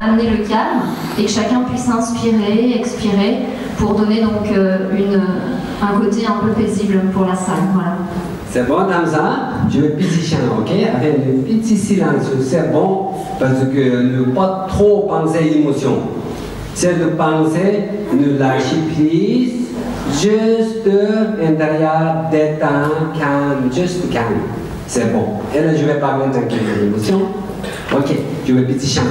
amener le calme et que chacun puisse inspirer, expirer pour donner donc un côté un peu paisible pour la salle. Voilà. C'est bon comme ça? Je vais petit chant, ok? Avec un petit silence, c'est bon parce que ne pas trop penser à l'émotion. C'est de penser, ne lâcher prise, juste intérieur, détente, calme, juste calme. C'est bon. Et là, je vais parler de l'émotion. Ok, je vais petit chant.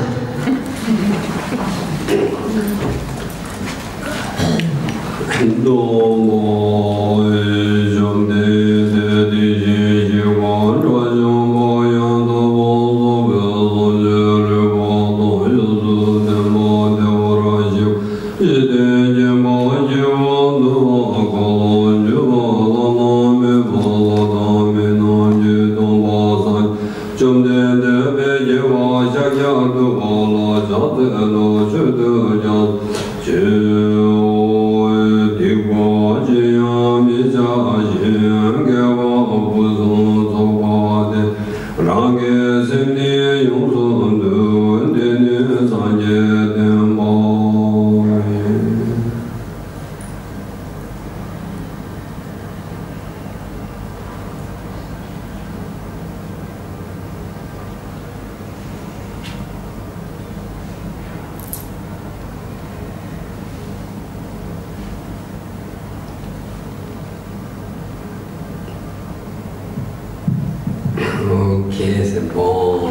Ok, c'est bon.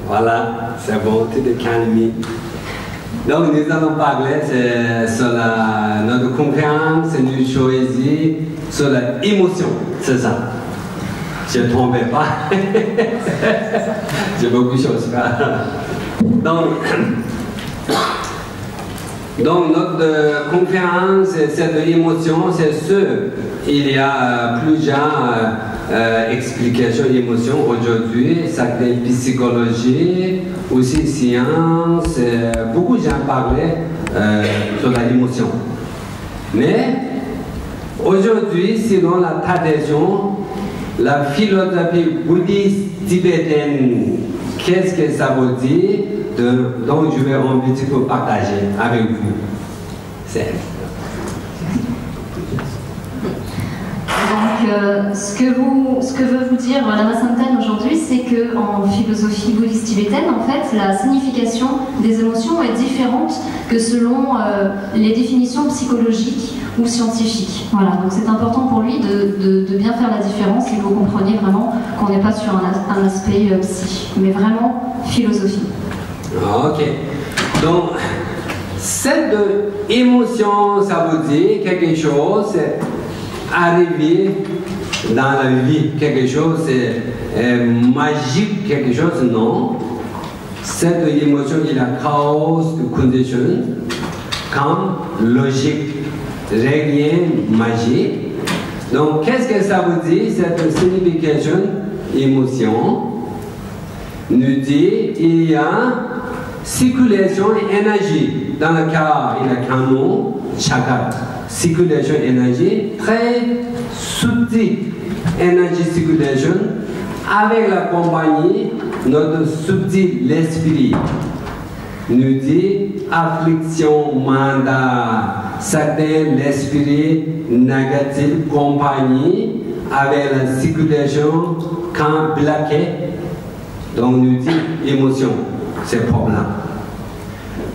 Voilà, c'est bon, tout est calme. Donc, nous allons parler sur notre conférence, nous choisissons sur l'émotion, c'est ça. Je ne trompais pas. J'ai beaucoup de choses à faire. Donc, notre conférence, cette émotion, c'est sûr, il y a plusieurs explications d'émotion aujourd'hui, ça fait psychologie, aussi science, beaucoup de gens parlaient sur l'émotion. Mais aujourd'hui, selon la tradition, la philosophie bouddhiste tibétaine, qu'est-ce que ça veut dire? Donc je vais un petit peu partager avec vous. Donc, ce que veut vous dire Lama Samten aujourd'hui, c'est qu'en philosophie bouddhiste tibétaine, en fait, la signification des émotions est différente que selon les définitions psychologiques ou scientifiques. Voilà, donc c'est important pour lui de bien faire la différence et que vous compreniez vraiment qu'on n'est pas sur un aspect psy, mais vraiment philosophie. Ok. Donc, cette émotion, ça veut dire quelque chose, c'est arriver dans la vie, quelque chose, c'est magique, quelque chose, non. Cette émotion, il a cause de condition, comme logique, rien magique. Donc, qu'est-ce que ça veut dire, cette signification, émotion? Nous dit il y a circulation d'énergie. Dans le cas, il y a canal, chakra. Circulation d'énergie, très subtile énergie circulation, avec la compagnie, notre subtil l'esprit. Nous dit affliction, mandat, certains l'esprit négatif, compagnie, avec la circulation, quand bloqué. Donc, nous dit émotion, c'est problème.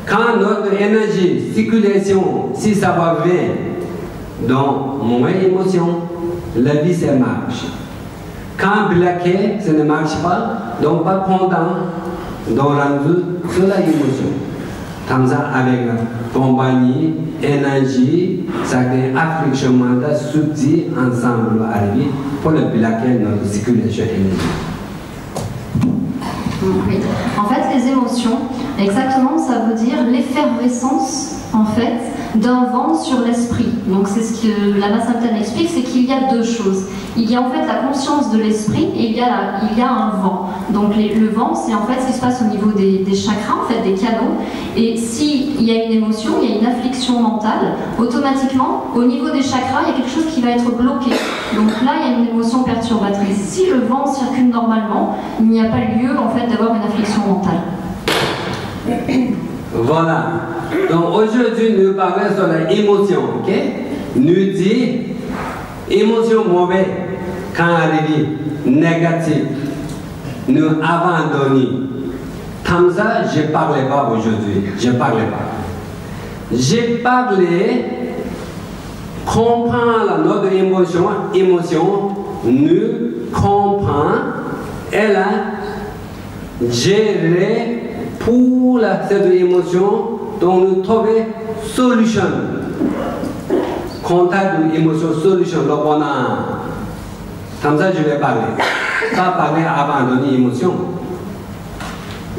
Quand notre énergie, circulation, si ça va bien, donc, moins émotion, la vie, ça marche. Quand bloqué, ça ne marche pas, donc pas content, donc rendu sur la émotion. Comme ça, avec la compagnie, énergie, ça fait affliction mentale subtile, ensemble arriver pour le bloquer notre circulation énergie. Oui. En fait, les émotions, exactement, ça veut dire l'effervescence, en fait, d'un vent sur l'esprit. Donc c'est ce que Lama Samten explique, c'est qu'il y a deux choses. Il y a en fait la conscience de l'esprit et il y a un vent. Donc le vent, c'est en fait ce qui se passe au niveau des chakras, en fait des canaux. Et s'il y a une émotion, il y a une affliction mentale, automatiquement, au niveau des chakras, il y a quelque chose qui va être bloqué. Donc là, il y a une émotion perturbatrice. Si le vent circule normalement, il n'y a pas lieu en fait d'avoir une affliction mentale. Voilà. Donc aujourd'hui, nous parlons sur l'émotion, ok? Nous disons, émotion mauvaise, quand arrive, négative, nous abandonnons. Comme ça, je ne parlais pas aujourd'hui. Je ne parlais pas. J'ai parlé, comprendre notre émotion, nous comprend, elle a géré pour cette émotion, donc nous trouver solution. Contact de l'émotion, solution, le bonheur. Comme ça, je vais parler. Pas parler abandonner l'émotion.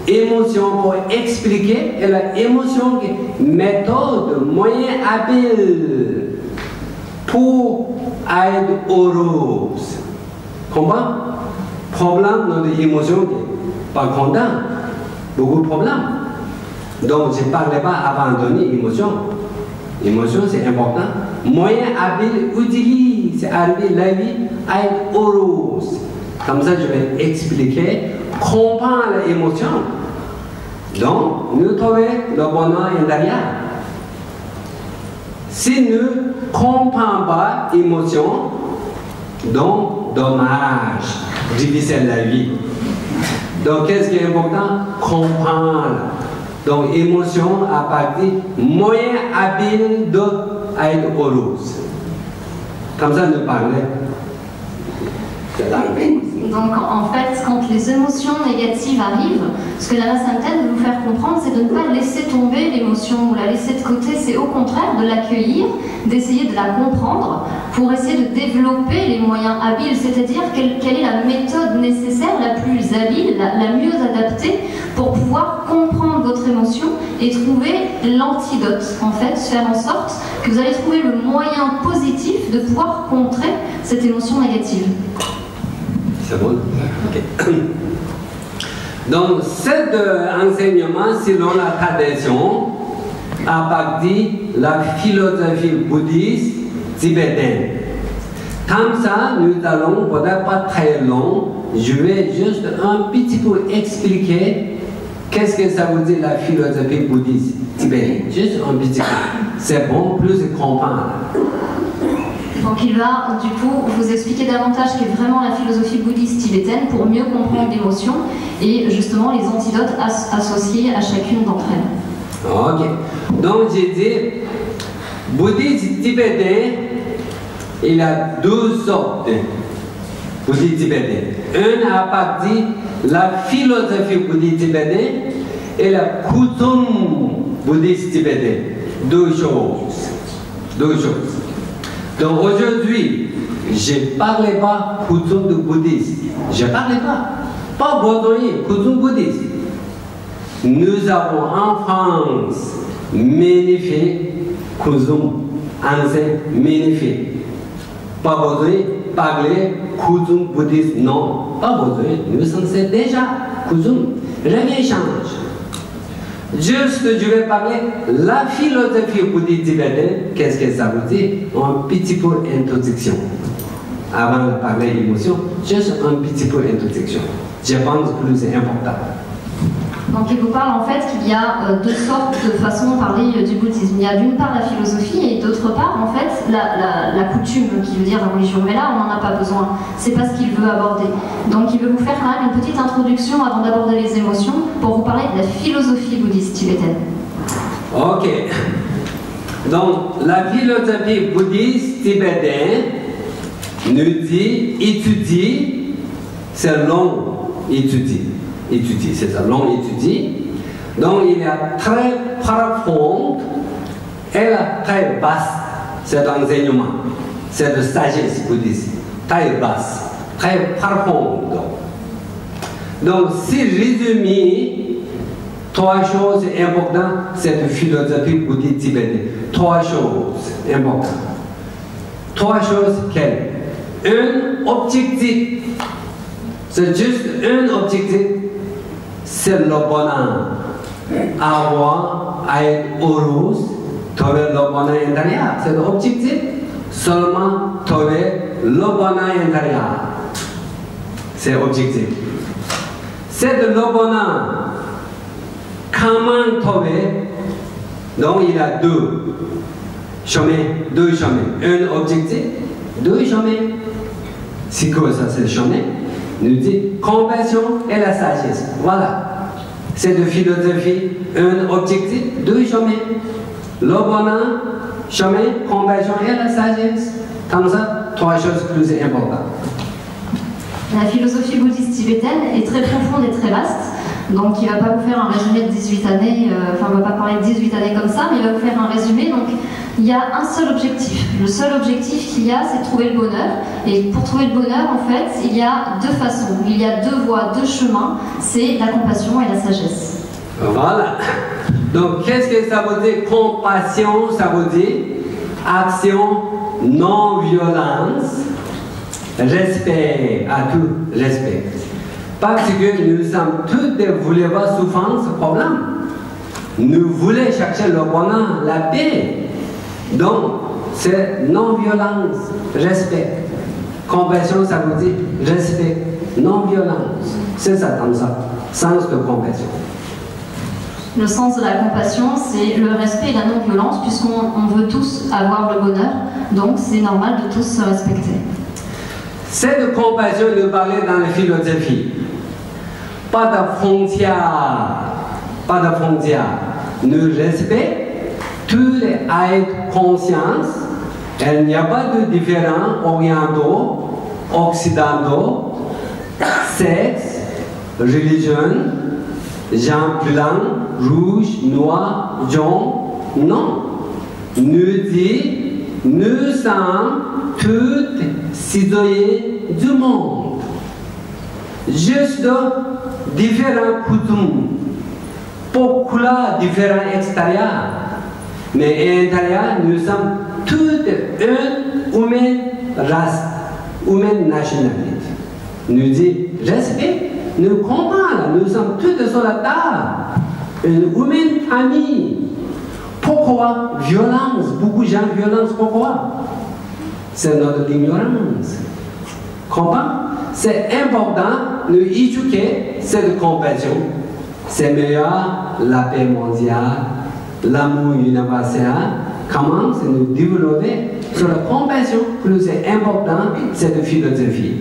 Émotion pour expliquer, et la émotion méthode, moyen habile pour aider heureuse. Comment? Problème dans les émotions, pas content, beaucoup de problèmes. Donc je ne parlais pas abandonner l'émotion. L'émotion c'est important. Moyen habile, utilise, c'est arriver la vie, aider heureuse. Comme ça je vais expliquer. Comprendre l'émotion. Donc, nous trouvons le bonheur intérieur. Si nous ne comprenons pas l'émotion, donc, dommage, difficile la vie. Donc, qu'est-ce qui est important? Comprendre. Donc, émotion à partir moyen habile d'être heureuse. Comme ça, nous parlons. Donc en fait, quand les émotions négatives arrivent, ce que Lama Samten veut vous faire comprendre, c'est de ne pas laisser tomber l'émotion ou la laisser de côté, c'est au contraire de l'accueillir, d'essayer de la comprendre pour essayer de développer les moyens habiles, c'est-à-dire quelle est la méthode nécessaire, la plus habile, la mieux adaptée pour pouvoir comprendre votre émotion et trouver l'antidote, en fait, faire en sorte que vous allez trouver le moyen positif de pouvoir contrer cette émotion négative. C'est bon? Ok. Donc, cet enseignement, selon la tradition, à partir de la philosophie bouddhiste tibétaine. Comme ça, nous allons, peut-être pas très long, je vais juste un petit peu expliquer qu'est-ce que ça veut dire la philosophie bouddhiste tibétaine. Juste un petit peu. C'est bon, plus de comprendre. Donc il va du coup vous expliquer davantage ce qu'est vraiment la philosophie bouddhiste tibétaine pour mieux comprendre l'émotion et justement les antidotes associés à chacune d'entre elles. Ok. Donc j'ai dit, bouddhiste tibétain, il y a deux sortes de bouddhiste tibétain. Un à partir de la philosophie bouddhiste tibétaine et la coutume bouddhiste tibétaine. Deux choses. Deux choses. Donc aujourd'hui, je ne parlais pas coutume de bouddhiste. Je ne parlais pas. Pas besoin, coutume bouddhiste. Nous avons en France magnifique coutume, ancien magnifique. Pas besoin de parler coutume bouddhiste, non. Pas besoin. Nous sommes déjà coutume. Rien ne change. Juste, je vais parler de la philosophie bouddhiste tibétaine. Qu'est-ce que ça veut dire? Un petit peu d'introduction. Avant de parler d'émotion, juste un petit peu d'introduction. Je pense que c'est important. Donc il vous parle en fait qu'il y a deux sortes de façons de parler du bouddhisme. Il y a d'une part la philosophie et d'autre part en fait la coutume, qui veut dire la religion. Mais là on n'en a pas besoin, c'est pas ce qu'il veut aborder. Donc il veut vous faire quand même une petite introduction avant d'aborder les émotions pour vous parler de la philosophie bouddhiste tibétaine. Ok. Donc la philosophie bouddhiste tibétaine nous dit étudier, c'est long étudier. Étudier, c'est ça, long étudier. Donc il y a très profond et très basse cet enseignement, cette sagesse bouddhiste, très basse, très profonde. Donc si résumer trois choses importantes, cette philosophie bouddhiste tibétaine, trois choses importantes. Trois choses quelles? Un objectif, c'est juste un objectif. C'est le bonheur. Avoir à être heureux, trouver le bonheur intérieur. C'est l'objectif. Seulement trouver le bonheur intérieur. C'est l'objectif. C'est le bonheur. comment trouver? Donc il y a deux chemins. Un objectif, deux chemins. C'est quoi ça, c'est le chemin? Nous dit compassion et la sagesse. Voilà. C'est de philosophie, un objectif, deux chemins. Le bonheur, chemin, compassion et la sagesse. Comme ça, trois choses plus importantes. La philosophie bouddhiste tibétaine est très profonde et très vaste. Donc il ne va pas vous faire un résumé de 18 années, on ne va pas parler de 18 années comme ça, mais il va vous faire un résumé. Donc il y a un seul objectif. Le seul objectif qu'il y a, c'est de trouver le bonheur. Et pour trouver le bonheur, en fait, il y a deux façons. Il y a deux voies, deux chemins. C'est la compassion et la sagesse. Voilà. Donc qu'est-ce que ça veut dire compassion? Ça veut dire action non-violence, respect à tout, respect. Parce que nous sommes tous des voulez-voir souffrance, problème. Nous voulons chercher le bonheur, la paix. Donc, c'est non-violence, respect. Compassion, ça veut dire respect, non-violence. C'est ça, comme ça, sens de compassion. Le sens de la compassion, c'est le respect et la non-violence, puisqu'on veut tous avoir le bonheur. Donc, c'est normal de tous se respecter. Cette compassion, nous parlait dans la philosophie. Pas de frontières, pas de frontières. Nous respectons tous les êtres conscience. Il n'y a pas de différents orientaux, occidentaux, sexe, religion, gens blancs, rouges, noirs, jaunes. Non. Nous dit, nous sommes tous citoyens du monde. Juste différents coutumes. Pourquoi différents extérieurs? Mais intérieur, nous sommes toutes une humaine race, humaine nationalité. Nous dit respect, nous comprenons, nous sommes tous sur la table, une humaine famille. Pourquoi violence? Beaucoup de gens violence, pourquoi? C'est notre ignorance. Comprends? C'est important de éduquer cette compassion. C'est meilleur la paix mondiale, l'amour universel. Comment c'est nous développer sur la compassion? Plus c'est important, c'est de philosophie.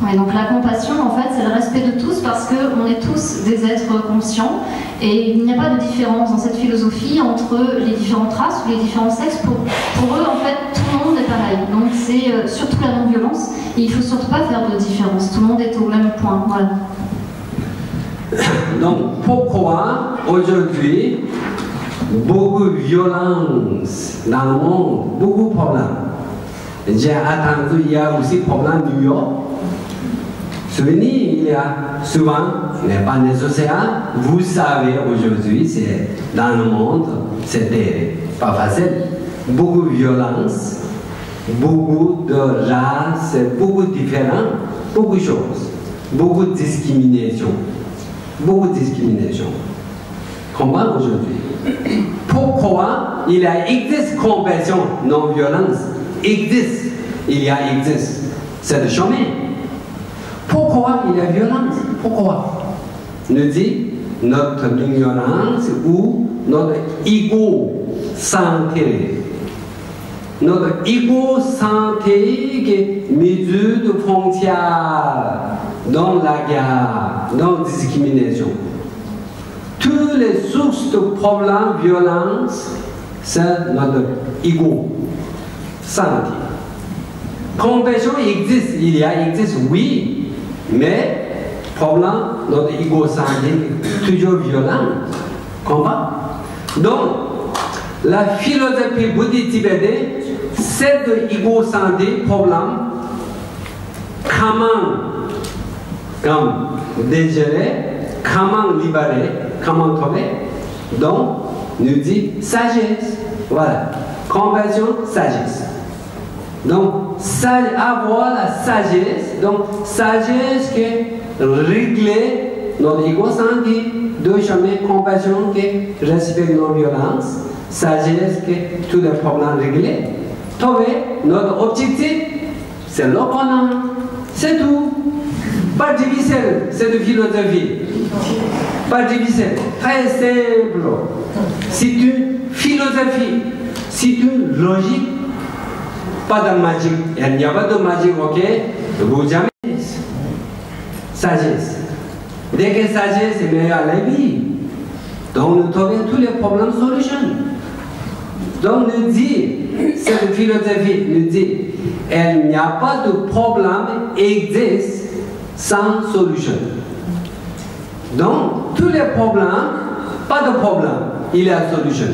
Ouais, donc la compassion, en fait, c'est le respect de tous parce qu'on est tous des êtres conscients et il n'y a pas de différence dans cette philosophie entre les différentes races ou les différents sexes. Pour eux, en fait, tout le monde est pareil. Donc c'est surtout la non-violence et il ne faut surtout pas faire de différence. Tout le monde est au même point. Voilà. Donc pourquoi aujourd'hui beaucoup de violence dans le monde, beaucoup de problèmes? J'ai attendu, il y a aussi problème New York. Souvenez, il y a souvent, ce n'est pas nécessaire, vous savez aujourd'hui, c'est dans le monde, c'était pas facile. Beaucoup de violence, beaucoup de races, beaucoup de différents, beaucoup de choses, beaucoup de discrimination. Beaucoup de discrimination. Comment aujourd'hui? Pourquoi il existe compassion, non-violence? Existe. Existe. C'est le chemin. Pourquoi il y a violence? Pourquoi? Nous dit notre ignorance ou notre ego santé. Notre ego santé qui mesure de frontières dans la guerre, dans la discrimination. Toutes les sources de problèmes, violence, c'est notre ego santé. Compassion existe, existe, oui, mais problème, notre ego santé, toujours violent. Comment? Donc, la philosophie bouddhiste tibétaine, c'est de ego santé, problème, comment dégérer, comment libérer, comment trouver. Donc, nous dit sagesse. Voilà. Compassion, sagesse. Donc, avoir la sagesse, donc sagesse qui régler notre ego santé, deux chemins, compassion qui respecte nos violences, sagesse qui tous les problèmes réglés. Trouver notre objectif, c'est le bonheur. C'est tout. Pas difficile, c'est de philosophie. Pas difficile, très simple. C'est une philosophie, c'est une logique. Pas de magie. Il n'y a pas de magie, ok? Vous jamais. Sagesse. Dès que sagesse est meilleure à la vie, donc nous trouvons tous les problèmes solutions. Donc nous dit, cette philosophie nous dit, il n'y a pas de problème existe sans solution. Donc tous les problèmes, pas de problème, il y a solution.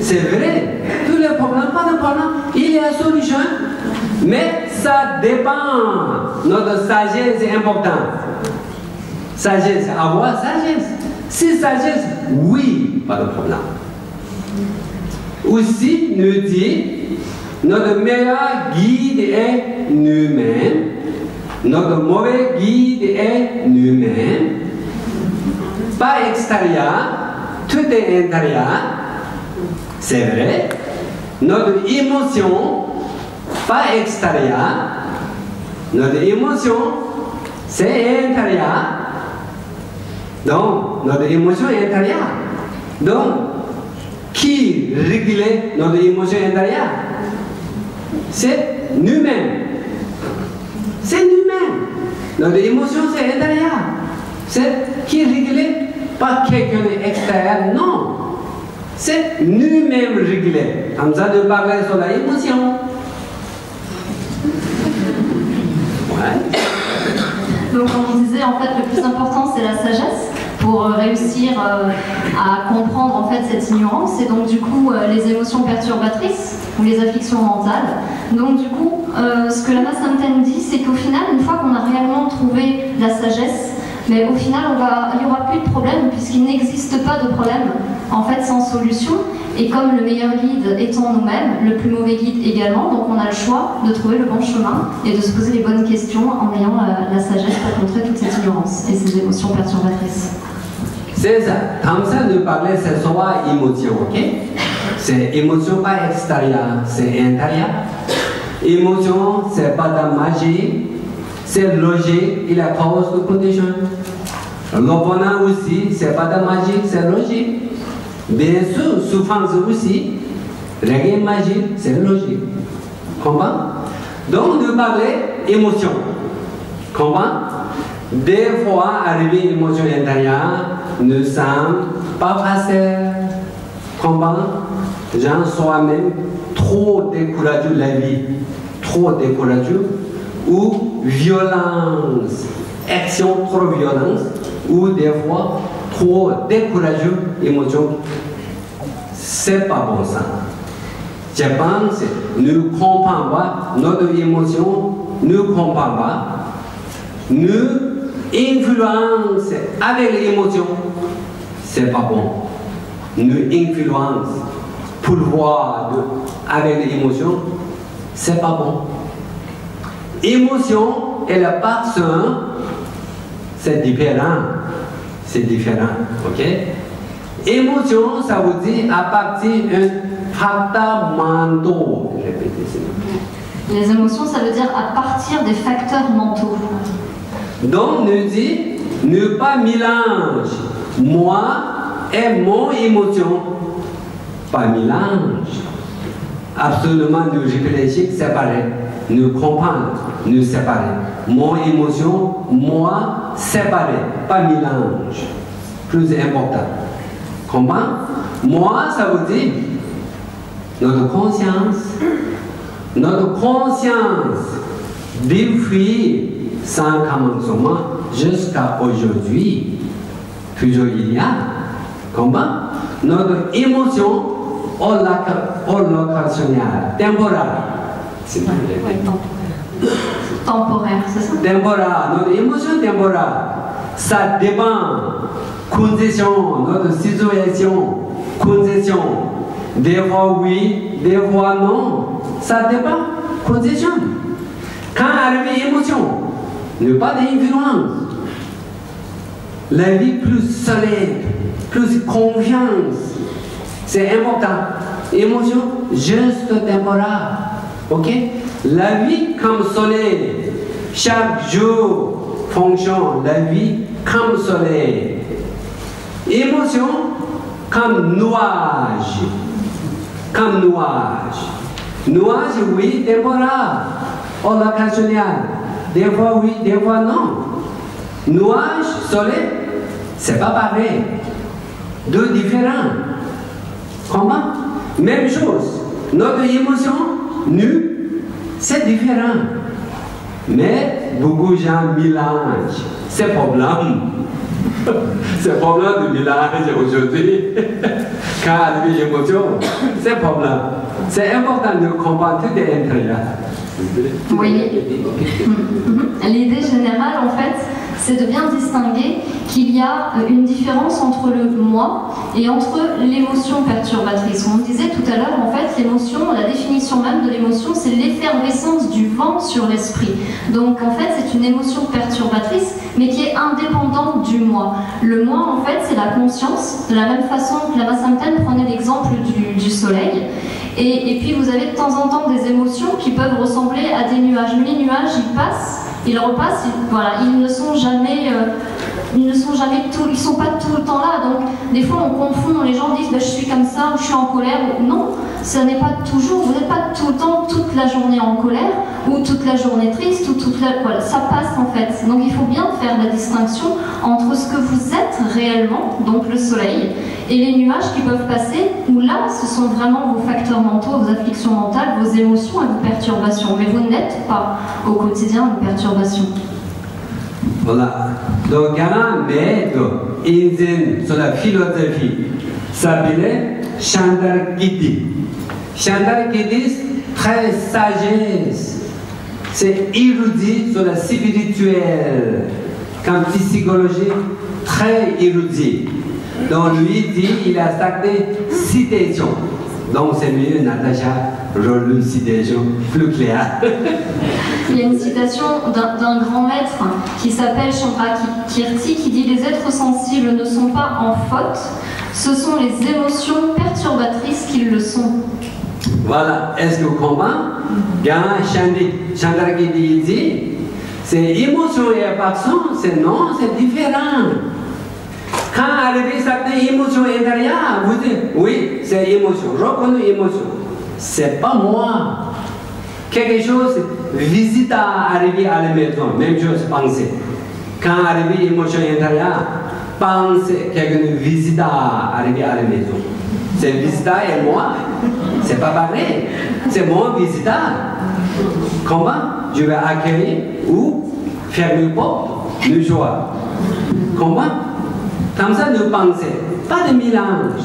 C'est vrai, tous les problèmes, pas de problème, il y a solution. Mais ça dépend. Notre sagesse est importante. Sagesse, avoir sagesse. Si sagesse, oui, pas de problème. Aussi, nous dit, notre meilleur guide est nous-mêmes. Notre mauvais guide est nous-mêmes. Pas extérieur, tout est intérieur. C'est vrai. Notre émotion, pas extérieur. Notre émotion, c'est intérieur. Donc, notre émotion est intérieure. Donc, qui régule notre émotion intérieure? C'est nous-mêmes. C'est nous-mêmes. Notre émotion, c'est intérieur. C'est qui régule? Pas quelqu'un d'extérieur, non. C'est nous-mêmes régulés. Comme ça, de parler sur la émotion. Ouais. Donc, comme on disait, en fait, le plus important, c'est la sagesse pour réussir à comprendre en fait cette ignorance et donc du coup les émotions perturbatrices ou les afflictions mentales. Donc du coup, ce que Lama Samten dit, c'est qu'au final, une fois qu'on a réellement trouvé la sagesse, mais au final, il n'y aura plus de problème puisqu'il n'existe pas de problème en fait sans solution. Et comme le meilleur guide étant nous-mêmes, le plus mauvais guide également, donc on a le choix de trouver le bon chemin et de se poser les bonnes questions en ayant la sagesse pour contrer toute cette ignorance et ces émotions perturbatrices. C'est ça. Comme ça, nous parlons, c'est soit émotion, ok? C'est émotion pas extérieure, c'est intérieur. Émotion, c'est pas de magie, c'est logique et la cause de condition. L'opponent aussi, c'est pas de magie, c'est logique. Bien sûr, souffrance aussi, rien de magique, c'est logique. Comment? Donc, nous parlons émotion. Comment? Des fois, arriver une émotion intérieure, ne semble pas facile. Comment? Genre soi-même trop découragé de la vie, trop découragé, ou violence, action trop violence, ou des fois trop découragé, émotion. C'est pas bon ça. Je pense, nous ne comprenons pas notre émotion, nous ne comprenons pas. Nous influence avec l'émotion, c'est pas bon. Nous influence pouvoir avec l'émotion, c'est pas bon. Émotion et la personne, c'est différent. C'est différent, ok? Émotion, ça veut dire à partir d'un facteur mental. Répétez, s'il vous plaît. Les émotions, ça veut dire à partir des facteurs mentaux. Donc, nous dit, ne pas mélange moi et mon émotion. Pas mélange. Absolument, nous réfléchir séparer. Nous comprendre, nous séparer. Mon émotion, moi, séparer. Pas mélange. Plus important. Comment? Moi, ça veut dire notre conscience. Notre conscience depuis sans commencement jusqu'à aujourd'hui, toujours il y a. Comment? Notre émotion allocationnelle, temporaire. Temporaire, c'est ça? Temporaire, notre émotion temporaire. Ça dépend condition, notre situation, condition. Des fois oui, des fois non. Ça dépend condition. Quand arrive émotion, ne pas d'influence. La vie plus solide, plus confiance. C'est important. Émotion, juste temporaire. Ok? La vie comme soleil. Chaque jour fonctionne la vie comme soleil. Émotion comme nuage. Comme nuage. Nuage, oui, temporaire, occasionnel. Des fois oui, des fois non. Nuage, soleil, c'est pas pareil. Deux différents. Comment? Même chose. Notre émotion, nous, c'est différent. Mais beaucoup de gens mélangent. C'est problème. C'est problème de mélange aujourd'hui. Quand il y a l'émotion, c'est problème. C'est important de comprendre tout est intérieur. Oui. L'idée générale, en fait, c'est de bien distinguer qu'il y a une différence entre le moi et entre l'émotion perturbatrice. On disait tout à l'heure, en fait, l'émotion, la définition même de l'émotion, c'est l'effervescence du vent sur l'esprit. Donc, en fait, c'est une émotion perturbatrice, mais qui est indépendante du moi. Le moi, en fait, c'est la conscience, de la même façon que la Massamten prenait l'exemple du soleil. Et puis, vous avez de temps en temps des émotions qui peuvent ressembler à des nuages. Mais les nuages, ils passent, ils repassent, voilà, ils ne sont jamais ils sont pas tout le temps là. Donc des fois on confond, les gens disent je suis comme ça ou je suis en colère. Non, ce n'est pas toujours, vous n'êtes pas tout le temps toute la journée en colère ou toute la journée triste ou voilà, ça passe en fait. Donc il faut bien faire la distinction entre ce que vous êtes réellement, donc le soleil, et les nuages qui peuvent passer, où là ce sont vraiment vos facteurs mentaux, vos afflictions mentales, vos émotions et vos perturbations. Mais vous n'êtes pas au quotidien une perturbation. Voilà. Donc, il y a un maître indien sur la philosophie, s'appelait Chandrakirti. Chandrakirti, très sagesse. C'est érudit sur la spirituelle, comme psychologie, très érudit. Donc, lui dit, il a starté citation. Donc, c'est mieux, Natacha, rôle une citation plus claire. Il y a une citation d'un grand maître qui s'appelle Chandrakirti qui dit « Les êtres sensibles ne sont pas en faute, ce sont les émotions perturbatrices qui le sont. » Voilà, est-ce que vous comprenez? Chandrakirti dit « C'est émotion et action, c'est non, c'est différent. » Quand arrive certaines émotions intérieures, vous dites « Oui, c'est émotion, je reconnais l'émotion. » C'est pas moi. Quelque chose, visite à arriver à la maison, même chose, penser. Quand arrive l'émotion intérieure, pensez quelqu'un visite à arriver à la maison. C'est visiteur et moi, c'est pas pareil. C'est mon visiteur. Comment je vais accueillir ou fermer une porte, le choix. Comment? Comme ça, nous pensons. Pas de mélange.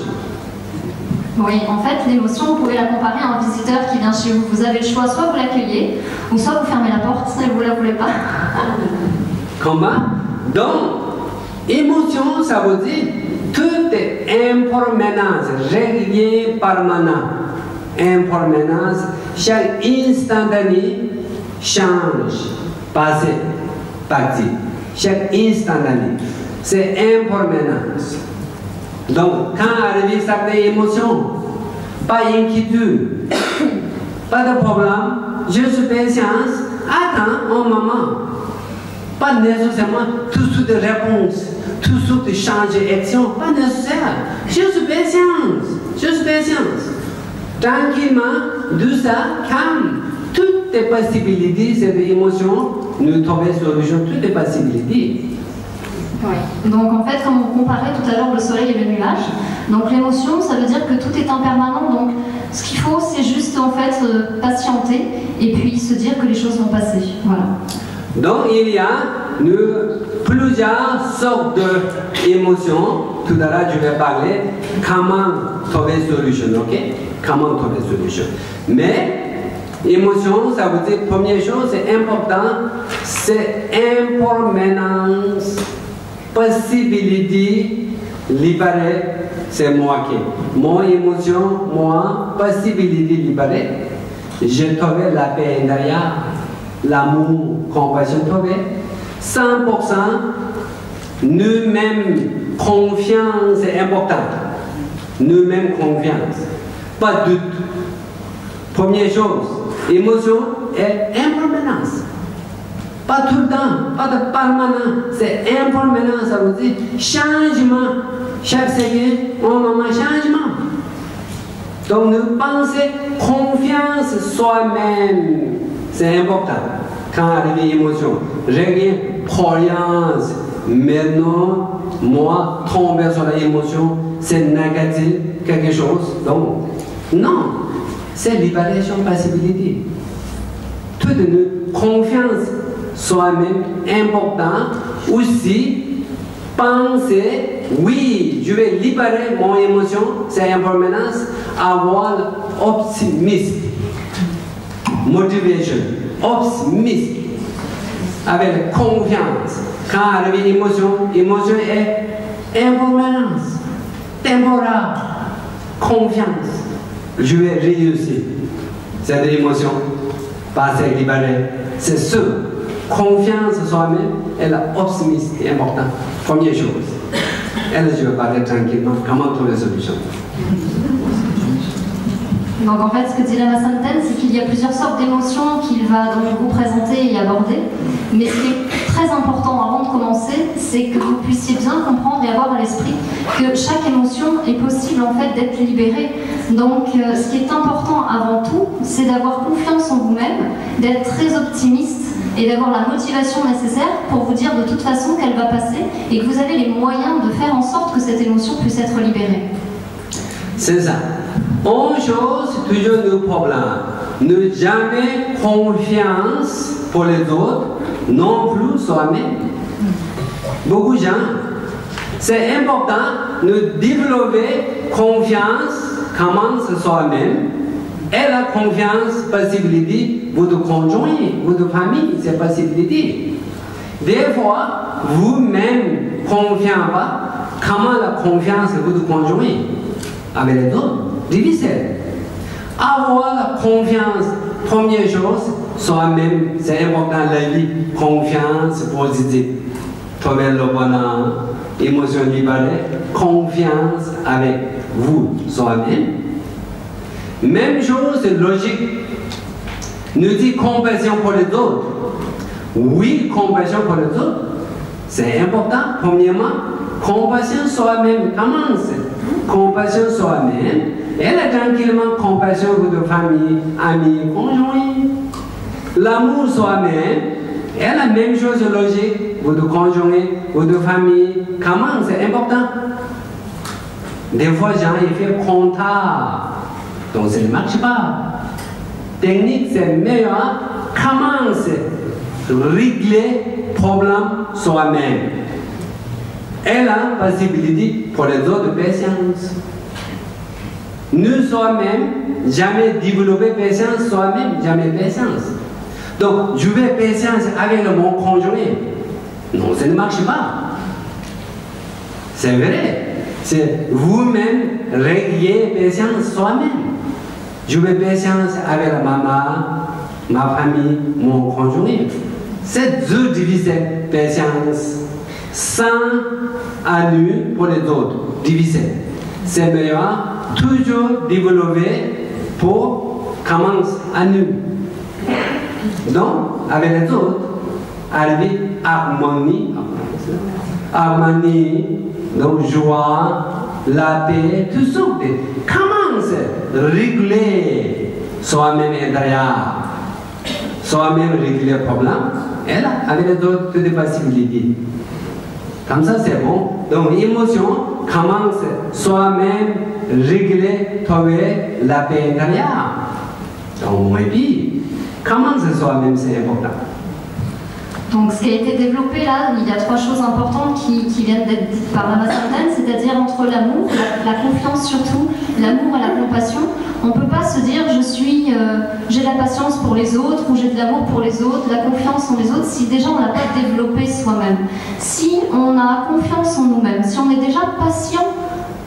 Oui, en fait, l'émotion, vous pouvez la comparer à un visiteur qui vient chez vous. Vous avez le choix, soit vous l'accueillez, ou soit vous fermez la porte, si vous ne la voulez pas. Comment? Donc, émotion, ça veut dire tout est impermanence, régulier, permanent. Impermanence, chaque instantané change, passé, parti. Chaque instantané, c'est impermanence. Donc, quand arrive certaines émotions, pas d'inquiétude, pas de problème, je suis patience, attends un moment. Pas nécessairement tout de suite de réponse, tout de suite de changer d'action, pas nécessaire. Je suis patience. Tranquillement, doucement, calme. Toutes les possibilités, cette émotion, nous trouvons solution, toutes les possibilités. Oui. Donc en fait, comme on comparait tout à l'heure le soleil et le nuage, donc l'émotion, ça veut dire que tout est impermanent. Donc ce qu'il faut, c'est juste en fait patienter et puis se dire que les choses vont passer. Voilà. Donc il y a plusieurs sortes d'émotions. Tout à l'heure, je vais parler comment trouver solution, ok? Comment trouver solution. Mais émotion, ça veut dire première chose, c'est important, c'est impermanence. Possibilité libérée, c'est moi qui. Mon émotion, moi, possibilité libérée. J'ai trouvé la paix intérieure, l'amour, compassion trouvé. 100%, nous-mêmes, confiance est importante. Nous-mêmes, confiance. Pas de doute. Première chose, émotion est impermanence. Pas tout le temps, pas de permanent. C'est impermanent, ça veut dire changement. Chaque seconde, on a un changement. Donc, nous pensons confiance soi-même. C'est important. Quand arrive l'émotion, régler croyance. Maintenant, moi, tomber sur l'émotion, c'est négatif, quelque chose. Donc, non. C'est libération, possibilité. Toute une confiance soi-même important. Aussi, penser, oui, je vais libérer mon émotion, c'est impermanence, avoir optimisme, motivation, optimisme, avec confiance. Quand arrive l'émotion, l'émotion est impermanence, temporaire, confiance. Je vais réussir. Cette émotion, passer, libérer, c'est ce. Confiance en soi-même et l'optimisme est important. Première chose. Et là, je vais parler tranquillement. Comment trouver la solution? Donc en fait, ce que dit Lama Samten, c'est qu'il y a plusieurs sortes d'émotions qu'il va donc vous présenter et aborder. Mais ce qui est très important avant de commencer, c'est que vous puissiez bien comprendre et avoir à l'esprit que chaque émotion est possible en fait d'être libérée. Donc ce qui est important avant tout, c'est d'avoir confiance en vous-même, d'être très optimiste et d'avoir la motivation nécessaire pour vous dire de toute façon qu'elle va passer et que vous avez les moyens de faire en sorte que cette émotion puisse être libérée. C'est ça. Une chose, toujours nos problèmes. Ne jamais confiance pour les autres, non plus soi-même. Beaucoup de gens, c'est important de développer confiance, commence soi-même, et la confiance, possibilité, votre conjoint, votre famille, c'est possibilité. Des fois, vous-même, confiant pas, comment la confiance de votre conjoint avec les autres? Difficile. Avoir la confiance, première chose, soi-même, c'est important la vie, confiance positive. Trouver le bonheur, émotion libérée, confiance avec vous, soi-même. Même chose, c'est logique. Nous dit compassion pour les autres. Oui, compassion pour les autres. C'est important. Premièrement, compassion soi-même. Commence. Compassion soi-même. Et là, tranquillement, compassion pour votre famille, amis, conjoints. L'amour soi-même. Et la même chose logique. Votre conjoint, votre famille. Comment? C'est important. Des fois, j'ai fait contact. Donc, ça ne marche pas. Technique, c'est meilleur. Comment régler le problème soi-même? Et la possibilité pour les autres patience. Nous soi-même, jamais développer patience soi-même, jamais patience. Donc, je vais patience avec mon conjoint. Non, ça ne marche pas. C'est vrai. C'est vous-même régler patience soi-même. Je vais patience avec la maman, ma famille, mon conjoint. C'est deux diviser patience sans annul pour les autres. Diviser. C'est meilleur toujours développer pour commencer annul. Donc, avec les autres, arriver harmonie. Harmonie, donc joie, la paix, tout ça. Commence à régler soi-même intérieur. Soi-même régler le problème. Et là, avec les autres, toutes les possibilités. Comme ça, c'est bon. Donc, l'émotion commence soi-même régler, trouver la paix intérieure. Donc, et puis, commence soi-même, c'est important. Donc ce qui a été développé là, il y a trois choses importantes qui viennent d'être dites par Lama Samten, c'est-à-dire entre l'amour, la confiance surtout, l'amour et la compassion. On ne peut pas se dire j'ai de la patience pour les autres ou j'ai de l'amour pour les autres, la confiance en les autres, si déjà on n'a pas développé soi-même. Si on a confiance en nous-mêmes, si on est déjà patient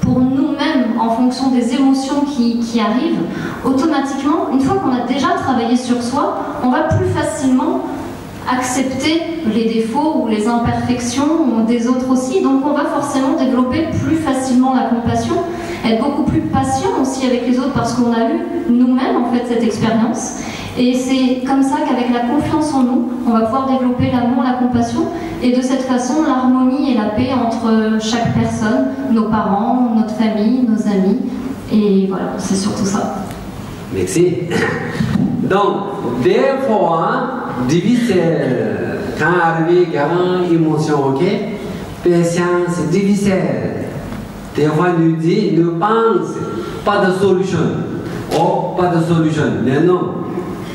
pour nous-mêmes en fonction des émotions qui arrivent, automatiquement, une fois qu'on a déjà travaillé sur soi, on va plus facilement accepter les défauts ou les imperfections des autres aussi, donc on va forcément développer plus facilement la compassion, être beaucoup plus patient aussi avec les autres parce qu'on a eu nous-mêmes en fait cette expérience Et c'est comme ça qu'avec la confiance en nous, on va pouvoir développer l'amour, la compassion, et de cette façon, l'harmonie et la paix entre chaque personne, nos parents, notre famille, nos amis, et voilà, c'est surtout ça. Merci. Donc, des fois, difficile, quand arrive grande émotion, ok? Patience, c'est difficile. Des fois, nous dit, nous pense, pas de solution. Oh, pas de solution. Mais non.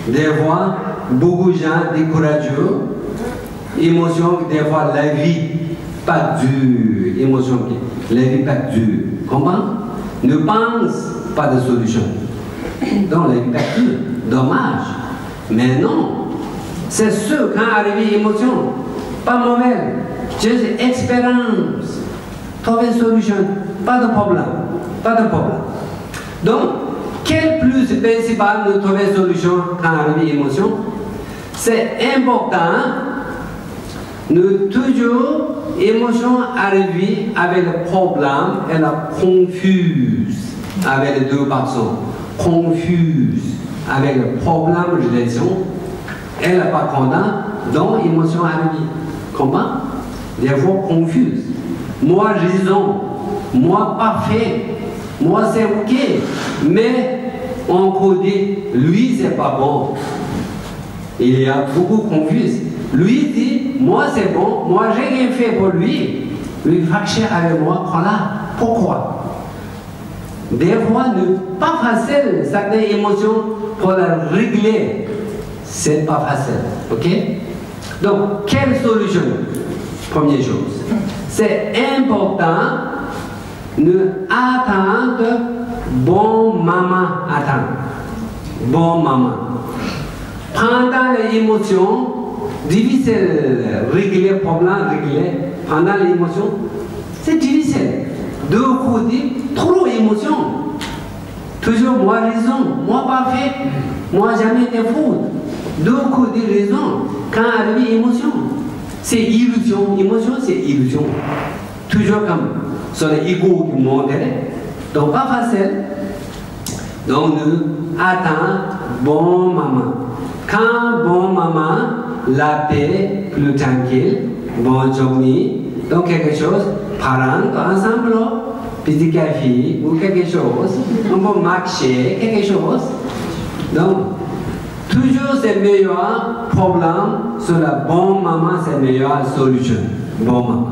Des fois, beaucoup de gens décourageux, émotion, des fois, la vie, pas dure. Émotion, la vie, pas dure. Comment? Ne pense pas de solution. Donc, la vie, pas dure. Dommage. Mais non. C'est sûr, quand arrive émotion, pas mauvaise. Juste expérience. Trouver une solution. Pas de problème. Pas de problème. Donc, quel plus principal de trouver une solution quand arrive émotion? C'est important de toujours émotion arriver avec le problème et la confuse avec les deux personnes. Confuse avec le problème de relation. Elle n'est pas contente, donc émotion arrive. Comment? Des fois confuse. Moi raison, moi parfait, moi c'est ok, mais on peut dire lui c'est pas bon. Il y a beaucoup de confus. Lui dit moi c'est bon, moi j'ai rien fait pour lui. Lui fâché avec moi, voilà pourquoi. Des fois, pas facile certaines émotions pour la régler. C'est pas facile, ok? Donc, quelle solution? Première chose, c'est important de attendre bon maman attendre. Bon maman. Pendant les émotions, difficile régler le problème, régler. Pendant les émotions, c'est difficile. De côté, trop d'émotions. Toujours moi raison, moi parfait, moi jamais de faute. De côté raison, quand arrive émotion, c'est illusion. Émotion, c'est illusion. Toujours comme sur l'ego du monde. Donc pas facile. Donc nous attendons bon maman. Quand bon maman, la paix, plus tranquille, bonne journée, donc quelque chose, parents ensemble, petit café ou quelque chose, on peut marcher, quelque chose. Donc, toujours c'est meilleur problème sur la bonne maman, c'est meilleure solution. Bon maman.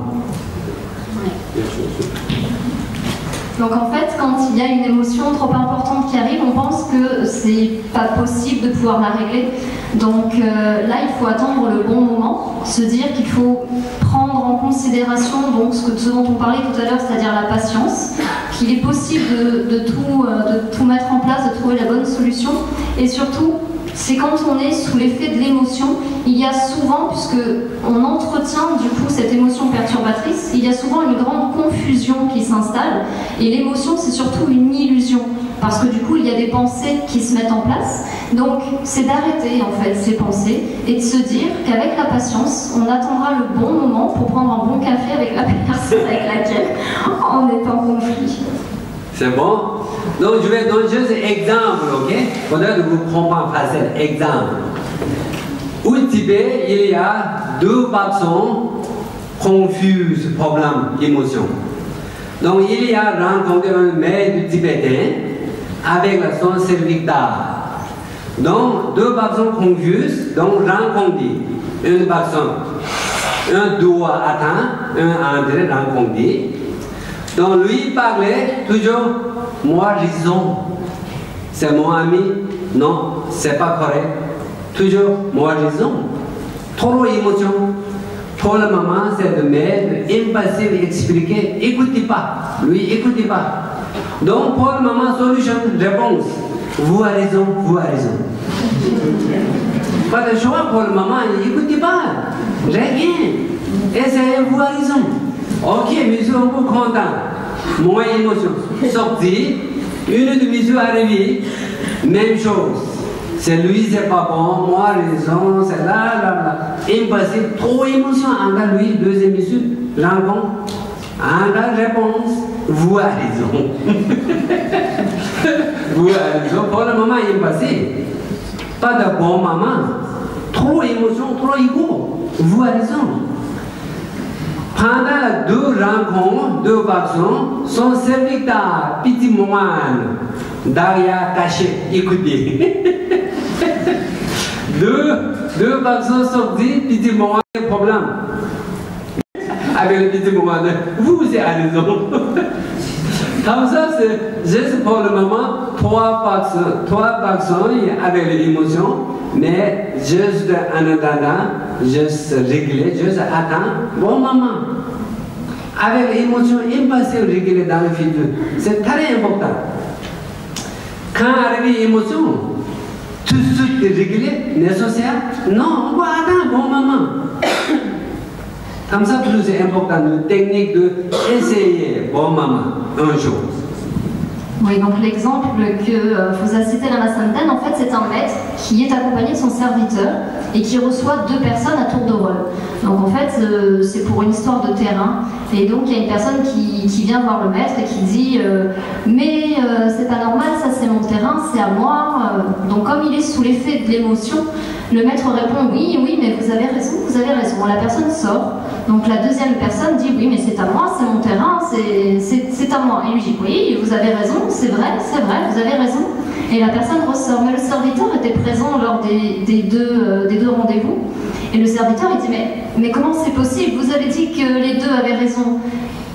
Donc en fait, quand il y a une émotion trop importante qui arrive, on pense que c'est pas possible de pouvoir la régler. Donc là, il faut attendre le bon moment, se dire qu'il faut prendre en considération donc ce dont on parlait tout à l'heure, c'est-à-dire la patience, qu'il est possible de tout mettre en place, de trouver la bonne solution, et surtout, c'est quand on est sous l'effet de l'émotion, il y a souvent, puisque on entretient du coup cette émotion perturbatrice, il y a souvent une grande confusion qui s'installe, et l'émotion c'est surtout une illusion, parce que du coup il y a des pensées qui se mettent en place, donc c'est d'arrêter en fait ces pensées, et de se dire qu'avec la patience, on attendra le bon moment pour prendre un bon café avec la personne avec laquelle on est en conflit. C'est bon? Donc je vais donner juste un exemple, ok? Peut-être que vous comprenez facile. Exemple. Au Tibet, il y a deux personnes confuses, problème, émotion. Donc il y a rencontré un maître tibétain avec son serviteur. Donc deux personnes confuses, donc rencontrées. Une personne, un doigt attend, un André rencontré. Donc lui parlait toujours, moi raison, c'est mon ami, non, c'est pas correct. Toujours, moi raison. Trop d'émotion. Pour le moment, c'est de mettre, impassible, expliquer, écoutez pas. Lui, écoutez pas. Donc pour le moment, solution, réponse. Vous avez raison, vous avez raison. Pas de choix pour le moment, écoutez pas. Rien. Essayez, vous avez raison. Ok, monsieur, on est content. Moins émotion. Sorti, une de monsieur arrivée, même chose. C'est lui, c'est pas bon, moi, raison, c'est là. Impossible, trop émotion. Encore lui, deuxième monsieur, rencontre. Encore réponse, vous avez raison. Vous avez raison, pour le moment, impossible. Pas de bon maman. Trop émotion, trop ego. Vous avez raison. Pendant deux rencontres, deux personnes, son serviteur, petit moine, derrière caché, écoutez. deux personnes sorties, petit moine, problème. Avec le petit moine, vous avez raison. Comme ça, c'est juste pour le moment, trois personnes avec l'émotion, mais juste en attendant, juste régler, juste attendre, bon moment. Avec l'émotion, impossible de régler dans le futur. C'est très important. Quand arrive l'émotion, tout de suite régler, nécessaire, non, on va attendre bon moment. Comme ça, plus important, une technique de essayer bon moment, une chose. Oui, donc l'exemple que vous a cité Lama Samten, en fait, c'est un maître qui est accompagné de son serviteur et qui reçoit deux personnes à tour de rôle. Donc en fait, c'est pour une histoire de terrain. Et donc il y a une personne qui vient voir le maître et qui dit mais c'est pas normal, ça c'est mon terrain, c'est à moi. Donc comme il est sous l'effet de l'émotion, le maître répond oui, mais vous avez raison, vous avez raison. La personne sort. Donc la deuxième personne dit oui, mais c'est à moi, c'est mon terrain, c'est à moi. Et lui dit oui, vous avez raison, c'est vrai, vous avez raison. Et la personne ressort. Mais le serviteur était présent lors des deux rendez-vous. Et le serviteur il dit mais comment c'est possible? Vous avez dit que les deux avaient raison.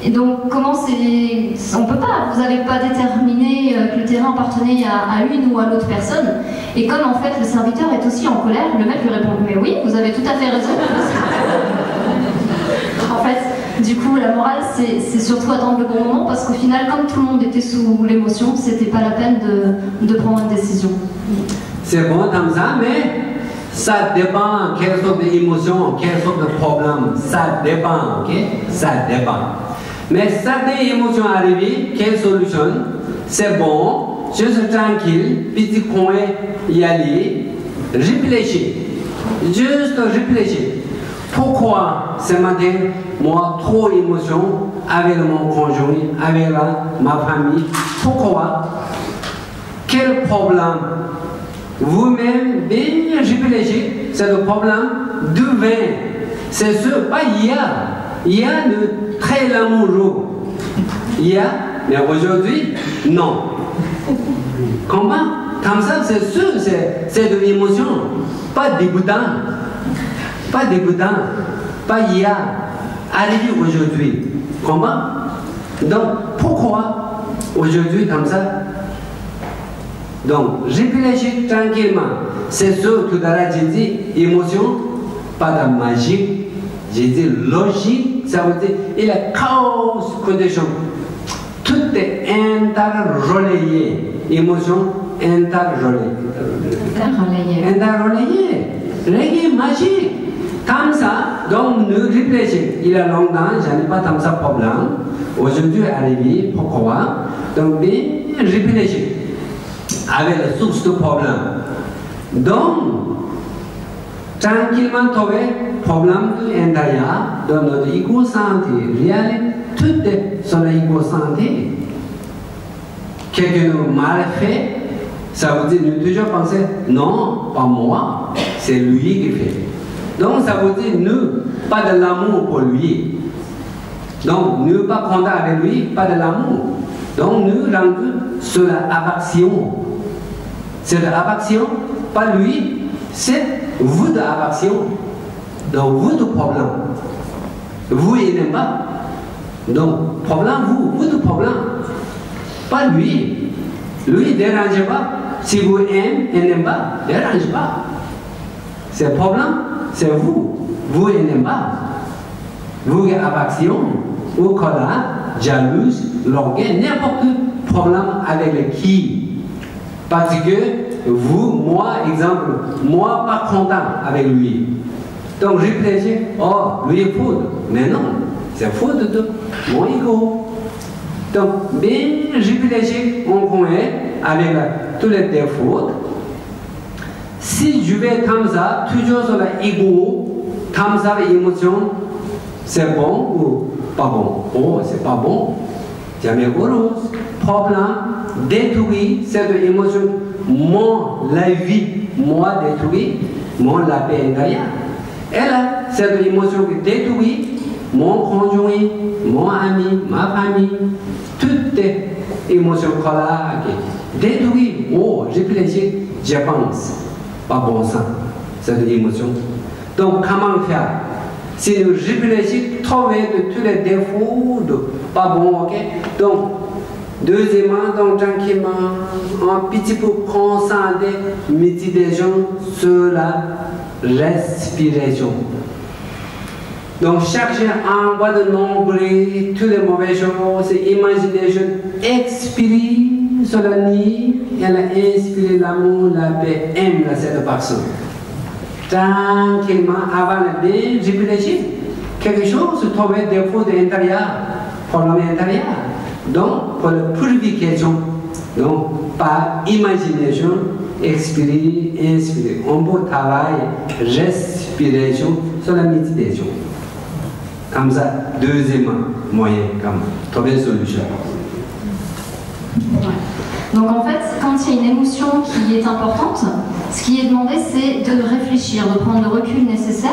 Et donc comment c'est... On peut pas, vous n'avez pas déterminé que le terrain appartenait à une ou à l'autre personne. Et comme en fait le serviteur est aussi en colère, le maître lui répond mais oui, vous avez tout à fait raison. En fait, du coup, la morale, c'est surtout attendre le bon moment parce qu'au final, comme tout le monde était sous l'émotion, c'était pas la peine de prendre une décision. C'est bon comme ça, mais ça dépend quelle sorte d'émotion, quelle sorte de problème. Ça dépend, ok? Ça dépend. Mais certaines émotions arrivées, quelle solution? C'est bon, juste tranquille, petit coin, y aller, réfléchir. Juste réfléchir. Pourquoi ce matin, moi, trop d'émotion avec mon conjoint, avec ma famille? Pourquoi? Quel problème? Vous-même, bien réfléchissez, c'est le problème du vin. C'est ce, pas hier. Il y a de très amoureux. Hier, mais aujourd'hui, non. Comment? Comme ça, c'est sûr, c'est de l'émotion, pas dégoûtant. Pas dégoûtant, pas hier, arrivé aujourd'hui. Comment? Donc, pourquoi aujourd'hui comme ça? Donc, réfléchis tranquillement. C'est sûr que dans la j'ai dit émotion, pas de magie. J'ai dit logique, ça veut dire il y a cause, condition. Tout est interrelayé. Émotion interrelayée. Interrelayé. Rien magique. Comme ça, donc nous réfléchissons. Il y a longtemps, je n'ai pas comme ça problème. Aujourd'hui, arrivé, pourquoi? Donc, bien réfléchir avec la source du problème. Donc, tranquillement trouver le problème de l'intérieur dans notre ego-santé. Réellement, tout est sur l'ego-santé. Quelqu'un nous mal fait, ça veut dire nous toujours penser, non, pas moi, c'est lui qui fait. Donc ça veut dire nous, pas de l'amour pour lui. Donc nous pas content avec lui, pas de l'amour. Donc nous rendons sur l'aversion. C'est l'aversion, pas lui, c'est vous de l'aversion. Donc vous de problème. Vous il n'aime pas. Donc problème vous de problème. Pas lui. Lui ne dérange pas. Si vous aimez, il n'aime pas, ne dérange pas. C'est le problème. C'est vous. Vous n'aimez pas. Vous avez aversion, ou colère, jalouse, l'orgueil, n'importe quel problème avec le qui. Parce que vous, moi, exemple, moi pas content avec lui. Donc réfléchis, oh, lui est faute. Mais non, c'est faute de mon ego. Donc bien réfléchir, on connaît avec tous les défauts. Si je vais comme ça, toujours sur l'ego, comme ça l'émotion, c'est bon ou pas bon? Oh, c'est pas bon. Jamais heureuse. Problème, détruit cette émotion, la vie moi détruit mon la paix intérieure. Et là, cette émotion qui détruit mon conjoint, mon ami, ma famille, toutes les émotions colère qui détruit. Oh, j'ai réfléchi, je pense. Pas bon sens, cette émotion. Donc, comment faire? Si nous réfléchissons, trouver de tous les défauts, pas bon, ok? Donc, deuxièmement, donc tranquillement, un petit peu concentrer, méditation sur la respiration. Donc, chercher en bas de nombreux, toutes les mauvaises choses, imagination, expire sur la nuit, elle a inspiré l'amour, la paix, aime cette personne. Tranquillement, avant de bien réfléchir, quelque chose se trouve des défauts de l'intérieur, problème intérieur. Donc, pour la purification, donc, par imagination, expirer, inspirer. On peut travailler respiration sur la méditation. Comme ça, deuxième moyen, comme trouver une solution. Ouais. Donc en fait, quand il y a une émotion qui est importante, ce qui est demandé, c'est de réfléchir, de prendre le recul nécessaire,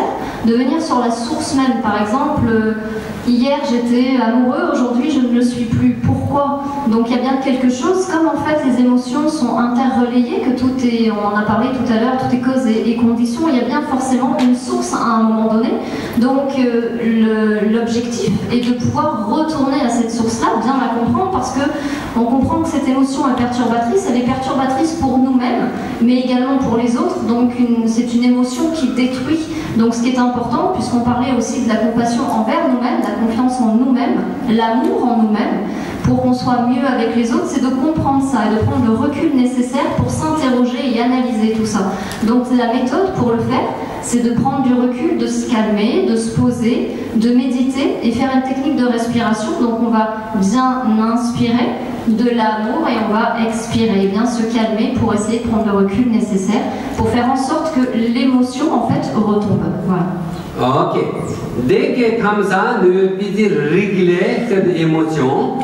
de venir sur la source même. Par exemple, hier j'étais amoureux, aujourd'hui je ne le suis plus. Pourquoi? Donc il y a bien quelque chose, comme en fait les émotions sont interrelayées, que tout est, on en a parlé tout à l'heure, tout est cause et condition, il y a bien forcément une source à un moment donné. Donc l'objectif est de pouvoir retourner à cette source-là, bien la comprendre, parce que on comprend que cette émotion est perturbatrice, elle est perturbatrice pour nous-mêmes, mais également pour les autres, donc c'est une émotion qui détruit. Donc ce qui est important, puisqu'on parlait aussi de la compassion envers nous-mêmes, la confiance en nous-mêmes, l'amour en nous-mêmes, pour qu'on soit mieux avec les autres, c'est de comprendre ça et de prendre le recul nécessaire pour s'interroger et analyser tout ça. Donc la méthode pour le faire, c'est de prendre du recul, de se calmer, de se poser, de méditer et faire une technique de respiration. Donc on va bien inspirer de l'amour et on va expirer, bien se calmer pour essayer de prendre le recul nécessaire pour faire en sorte que l'émotion en fait retombe. Voilà. Ok. Dès que comme ça, nous pouvons régler cette émotion.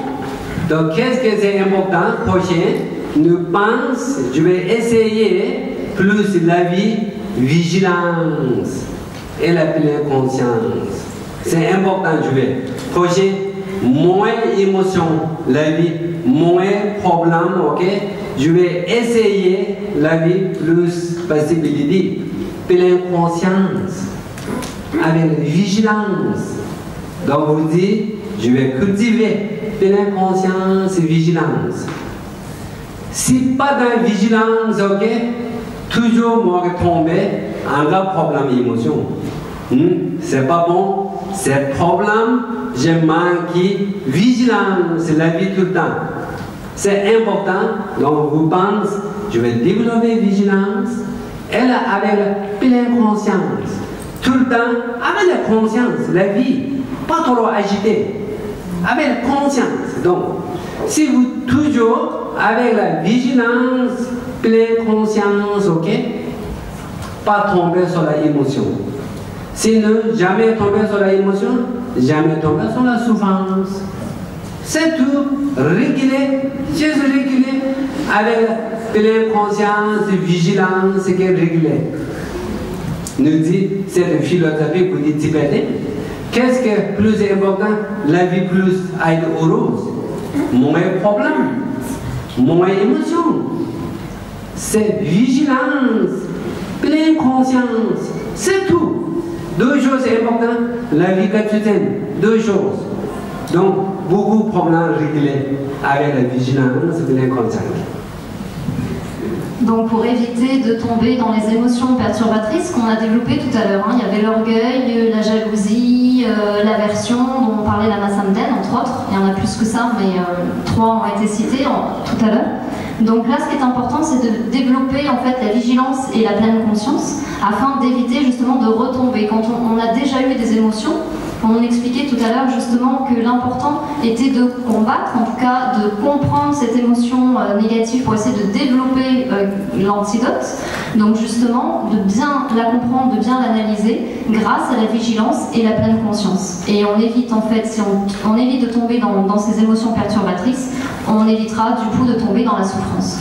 Donc qu'est-ce que c'est important? Prochain, nous pensons, je vais essayer plus la vie, vigilance et la pleine conscience. C'est important, je vais. Prochain, moins émotion, la vie, moins problème, ok? Je vais essayer la vie plus possibilité, pleine conscience, avec vigilance. Donc vous dites, je vais cultiver pleine conscience et vigilance. Si pas de vigilance, ok? Toujours moi tomber en grave problème émotion. C'est pas bon, c'est problème, j'ai manqué vigilance la vie tout le temps. C'est important, donc vous pensez, je vais développer vigilance, elle avec la pleine conscience. Tout le temps, avec la conscience, la vie, pas trop agitée, avec la conscience. Donc, si vous toujours avec la vigilance, pleine conscience, ok? Pas tomber sur la émotion. Sinon, jamais tomber sur la émotion, jamais tomber sur la souffrance. C'est tout. Réguler, juste réguler avec pleine conscience, vigilance, qui est régulée. Nous dit, cette philosophie pour les Tibétains, qu'est-ce qui est plus important? La vie plus être heureuse. Moins problème, moins émotion. C'est vigilance, pleine conscience, c'est tout. Deux choses importantes, la vie quotidienne, deux choses. Donc, beaucoup de problèmes réglés avec la vigilance et pleine conscience. Donc pour éviter de tomber dans les émotions perturbatrices qu'on a développées tout à l'heure, il y avait l'orgueil, la jalousie, l'aversion dont on parlait la Masamden, entre autres. Il y en a plus que ça, mais 3 ont été cités tout à l'heure. Donc là, ce qui est important, c'est de développer en fait la vigilance et la pleine conscience afin d'éviter justement de retomber. Quand on a déjà eu des émotions, on expliquait tout à l'heure justement que l'important était de combattre, en tout cas de comprendre cette émotion négative pour essayer de développer l'antidote. Donc justement, de bien la comprendre, de bien l'analyser grâce à la vigilance et la pleine conscience. Et on évite en fait, si on évite de tomber dans ces émotions perturbatrices, on évitera du coup de tomber dans la souffrance.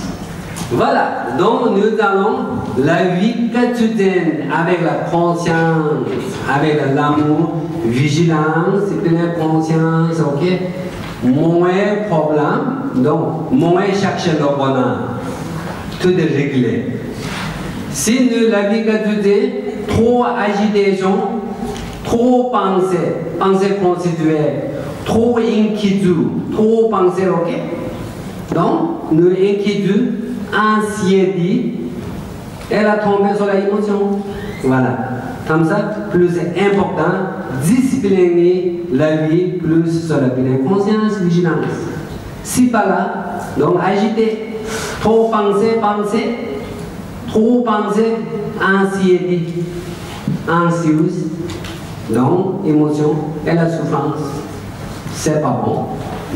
Voilà, donc nous allons la vie quotidienne avec la conscience, avec l'amour, vigilance, pleine conscience, ok? Moins problème, donc moins chercher le bonheur. Tout est réglé. Si nous, la vie quotidienne, trop agitation, trop pensée constituée, trop inquiétude, trop pensée, ok? Donc, nous inquiétude, anxiété, elle a tombé sur l'émotion. Voilà. Comme ça, plus important, discipliner la vie, plus sur la pleine conscience, vigilance. Si pas là, donc agiter, trop penser, trop penser, anxiété, anxieuse, donc émotion et la souffrance, c'est pas bon.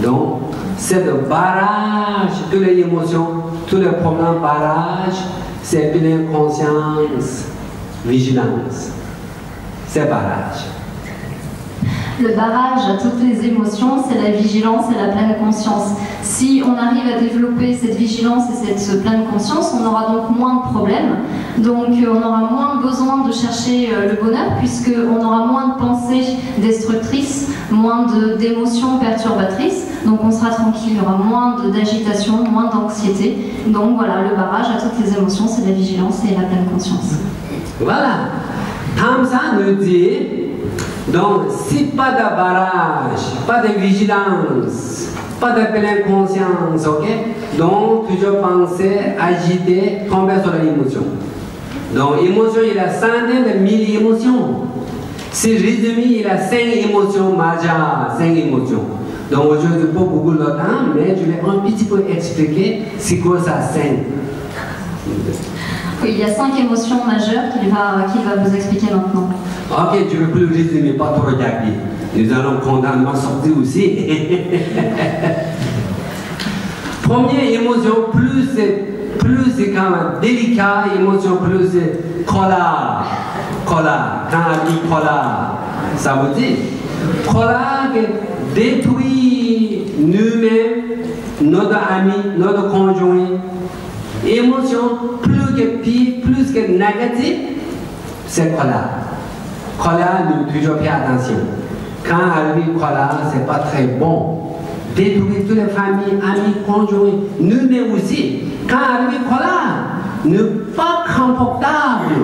Donc, c'est le barrage, toutes les émotions, tous les problèmes barrage, c'est pleine conscience, vigilance. C'est barrage. Le barrage à toutes les émotions, c'est la vigilance et la pleine conscience. Si on arrive à développer cette vigilance et cette pleine conscience, on aura donc moins de problèmes. Donc on aura moins besoin de chercher le bonheur, puisqu'on aura moins de pensées destructrices, moins d'émotions perturbatrices. Donc on sera tranquille, il y aura moins d'agitation, moins d'anxiété. Donc voilà, le barrage à toutes les émotions, c'est la vigilance et la pleine conscience. Voilà. Comme ça nous dit, donc si pas de barrage, pas de vigilance, pas de pleine conscience, ok? Donc toujours penser, agiter, tomber sur l'émotion. Donc émotion, il y a centaines de mille émotions. Si résumé, il y a 5 émotions majeures, 5 émotions. Donc aujourd'hui, pas beaucoup de temps, mais je vais un petit peu expliquer c'est quoi ça 5. Oui, il y a 5 émotions majeures qu'il va vous expliquer maintenant. Ok, je ne veux plus résumer, pas trop regarder. Nous allons condamner sortir aussi. Première émotion, plus c'est quand même délicat, émotion plus colère. Colère, quand on dit colère, ça veut dire colère détruit nous-mêmes, notre ami, notre conjoint. Émotion plus que pire, plus que négative, c'est colère. Colère, nous toujours faire attention. Quand arrive colère, c'est pas très bon. Détruire toutes les familles, amis, conjoints, nous-mêmes aussi. Quand arrive colère, nous pas confortable.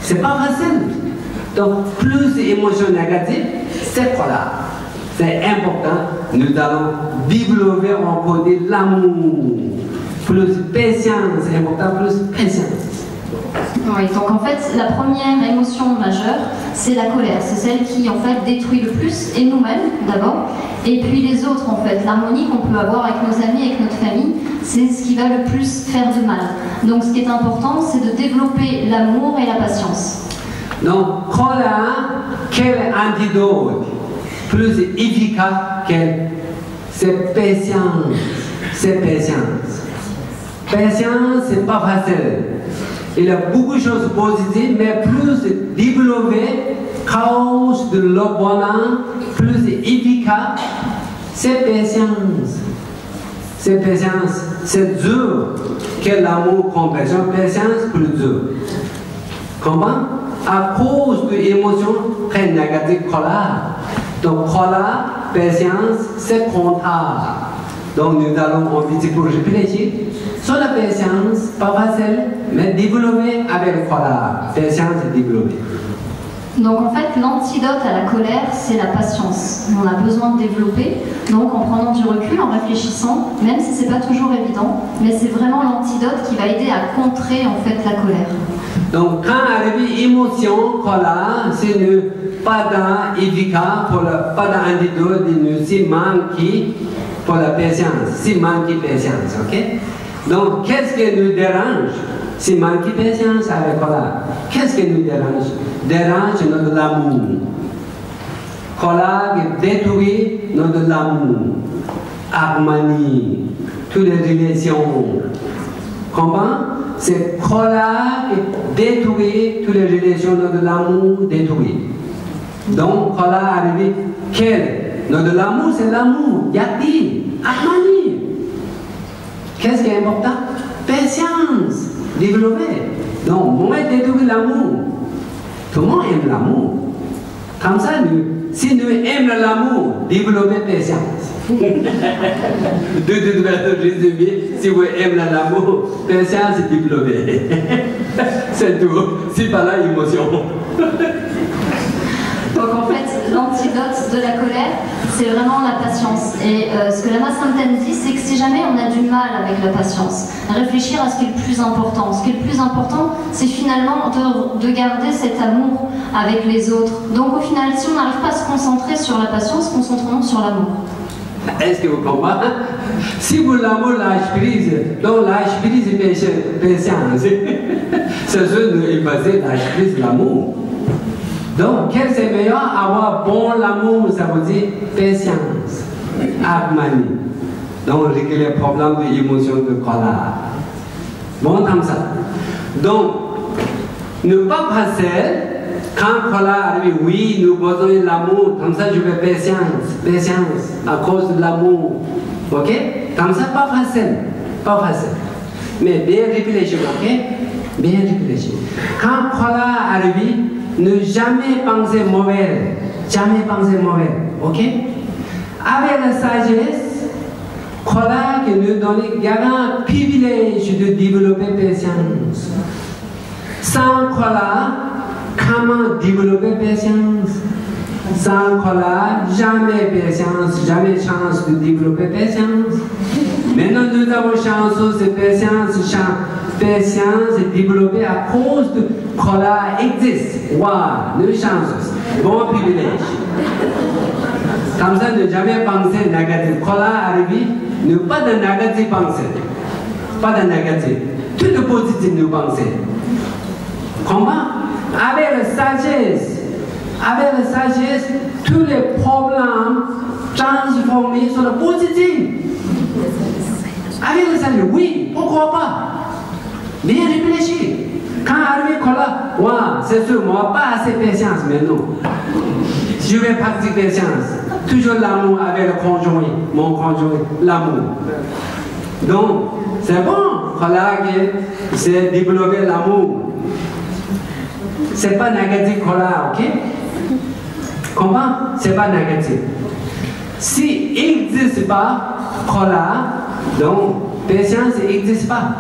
C'est pas facile. Donc, plus d'émotions négatives, c'est colère. C'est important. Nous allons développer encore de l'amour. Plus patience, c'est important, plus patience. Oui, donc en fait, la première émotion majeure, c'est la colère. C'est celle qui, en fait, détruit le plus, et nous-mêmes, d'abord, et puis les autres, en fait. L'harmonie qu'on peut avoir avec nos amis, avec notre famille, c'est ce qui va le plus faire de mal. Donc, ce qui est important, c'est de développer l'amour et la patience. Donc, colère, quel antidote plus efficace c'est patience. C'est patience. Patience, c'est pas facile. Il y a beaucoup de choses positives, mais plus développé, cause de le bonheur, plus efficace, c'est patience. C'est patience. C'est dur que l'amour, compassion, patience plus dur. Comment? À cause de l'émotion très négative, colère. Donc, colère, patience, c'est contraire. Donc, nous allons un petit peu réfléchir sur la patience, pas facile, mais développer avec la colère. Patience et développer. Donc, en fait, l'antidote à la colère, c'est la patience. On a besoin de développer. Donc, en prenant du recul, en réfléchissant, même si c'est pas toujours évident, mais c'est vraiment l'antidote qui va aider à contrer, en fait, la colère. Donc, quand arrive émotion, colère, c'est ne pas d'efficace pour le pas d'antidote, c'est manquer pour la patience, c'est manquer patience, ok? Donc, qu'est-ce qui nous dérange? C'est manquer patience avec colère. Qu'est-ce qui nous dérange? Dérange notre amour. Colère détruit notre amour, harmonie, toutes les relations. Comment? C'est colère qui détruit toutes les relations, notre amour détruit. Donc, colère arrive, quel? Notre amour, c'est l'amour, yati, harmonie. Qu'est-ce qui est important? patience, développer. Donc, moins détruire l'amour. Tout le monde aime l'amour. Comme ça, si nous aimons l'amour, développer patience. De résumé, si vous aimez l'amour, patience, développer. C'est tout. C'est pas là l'émotion. Donc en fait, l'antidote de la colère, c'est vraiment la patience. Et ce que Lama Samten dit, c'est que si jamais on a du mal avec la patience, réfléchir à ce qui est le plus important. Ce qui est le plus important, c'est finalement de garder cet amour avec les autres. Donc au final, si on n'arrive pas à se concentrer sur la patience, concentrons-nous sur l'amour. Est-ce que vous comprenez? Si vous l'amour lâche prise, donc lâche prise et patience. C'est ce qui est basé lâche prise l'amour. Donc, qu'est-ce que c'est meilleur? Avoir bon l'amour, ça veut dire patience, harmonie. Donc, régler les problèmes d'émotion, de colère. Bon, comme ça. Donc, ne pas passer, quand colère arrive, oui, nous besoin de l'amour, comme ça, je veux patience, à cause de l'amour. Ok? Comme ça, pas facile. Mais bien réfléchir, ok? Bien réfléchir. Quand colère arrive, ne jamais penser mauvais, ok? Avec la sagesse, colère qui nous donne grand privilège de développer patience. Sans colère, comment développer patience? Sans colère, jamais patience, jamais chance de développer patience. Maintenant, nous avons chance de patience est développée à cause de colère existe. Wow, nous chances, bon privilège. Comme ça, ne jamais penser négatif. Colère arrive, ne pas de négatif penser. Pas de négatif. Tout de positif nous penser. Comment? Avec la sagesse, tous les problèmes transformés sur le positif. Avec la sagesse, oui, pourquoi pas? Bien réfléchir. Quand arrive colère, wow, c'est sûr, moi pas assez patience maintenant. Je vais pratiquer patience. Toujours l'amour avec le conjoint, mon conjoint, l'amour. Donc, c'est bon, colère, c'est développer l'amour. C'est pas négatif colère, ok? Comment? C'est pas négatif. Si il n'existe pas colère, donc patience n'existe pas.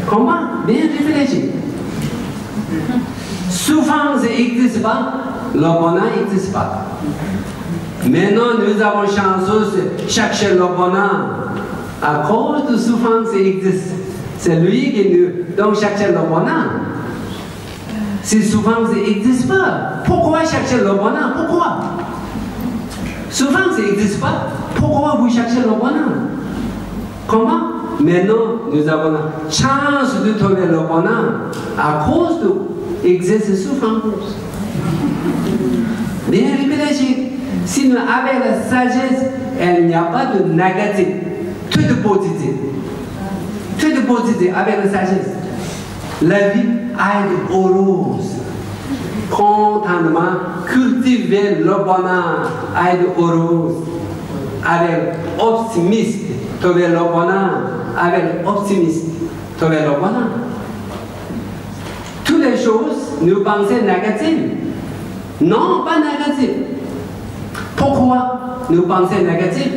Comment? Bien réfléchir. Souffrance n'existe pas, le bonheur n'existe pas. Maintenant, nous avons chance de chercher le bonheur. À cause de souffrance existe. C'est lui qui nous donc chercher le bonheur. Si souffrance n'existe pas, pourquoi chercher le bonheur? Pourquoi? Souffrance n'existe pas, pourquoi vous cherchez le bonheur? Comment? Maintenant, nous avons la chance de trouver le bonheur à cause de l'exercice de souffrance. Bien réfléchir. Sinon, avec la sagesse, il n'y a pas de négatif, tout de positif. Tout de positif avec la sagesse. La vie aide heureuse. Contentement, cultiver le bonheur aide heureuse. Avec optimisme, trouver le bonheur. Avec optimisme, trouver le bonheur. Toutes les choses, nous pensons négatives. Non, pas négatives. Pourquoi nous pensons négatif?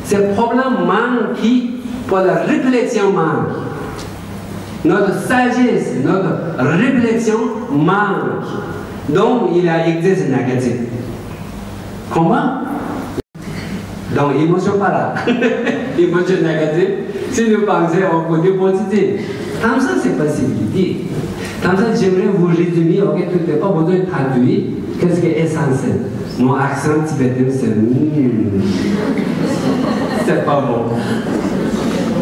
C'est le problème manque qui, pour la réflexion manque. Notre sagesse, notre réflexion manque. Donc, il existe négatif. Comment? Donc, émotion pas là. Émotion négative. Si nous pensons au côté positif. Comme ça, c'est possibilité. Comme ça, j'aimerais vous résumer, ok, tout n'est pas besoin de traduire. Qu'est-ce qui est essentiel? Mon accent tibétain, c'est pas bon.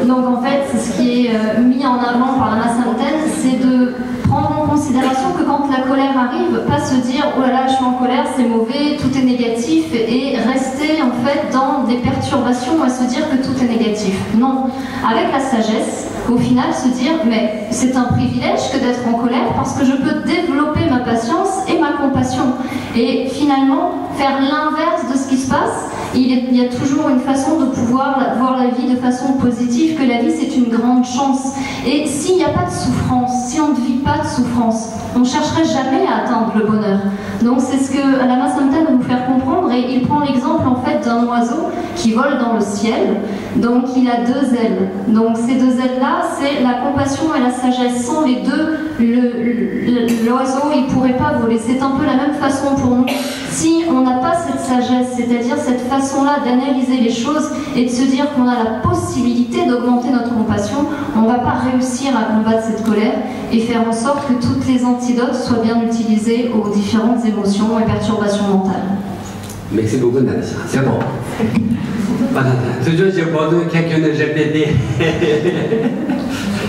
Donc en fait, ce qui est mis en avant par Lama Samten, c'est de prendre en considération que quand la colère arrive, pas se dire oh là là, je suis en colère, c'est mauvais, tout est négatif, et rester en fait dans des perturbations à se dire que tout est négatif. Non, avec la sagesse, au final se dire mais c'est un privilège que d'être en colère parce que je peux développer ma patience et ma compassion et finalement faire l'inverse de ce qui se passe il y a toujours une façon de pouvoir voir la vie de façon positive, que la vie c'est une grande chance. Et s'il n'y a pas de souffrance, si on ne vit pas de souffrance, on ne chercherait jamais à atteindre le bonheur. Donc c'est ce que Lama Samta veut nous faire comprendre, et il prend l'exemple en fait d'un oiseau qui vole dans le ciel. Donc il a deux ailes. Donc ces deux ailes-là, c'est la compassion et la sagesse. Sans les deux, l'oiseau il ne pourrait pas voler. C'est un peu la même façon pour nous. Si on n'a pas cette sagesse, c'est-à-dire cette façon-là d'analyser les choses et de se dire qu'on a la possibilité d'augmenter notre compassion, on ne va pas réussir à combattre cette colère et faire en sorte que toutes les antidotes soient bien utilisées aux différentes émotions et perturbations mentales. Merci beaucoup, Natasha. C'est bon. Voilà. Toujours, je pose quelqu'un de GPT.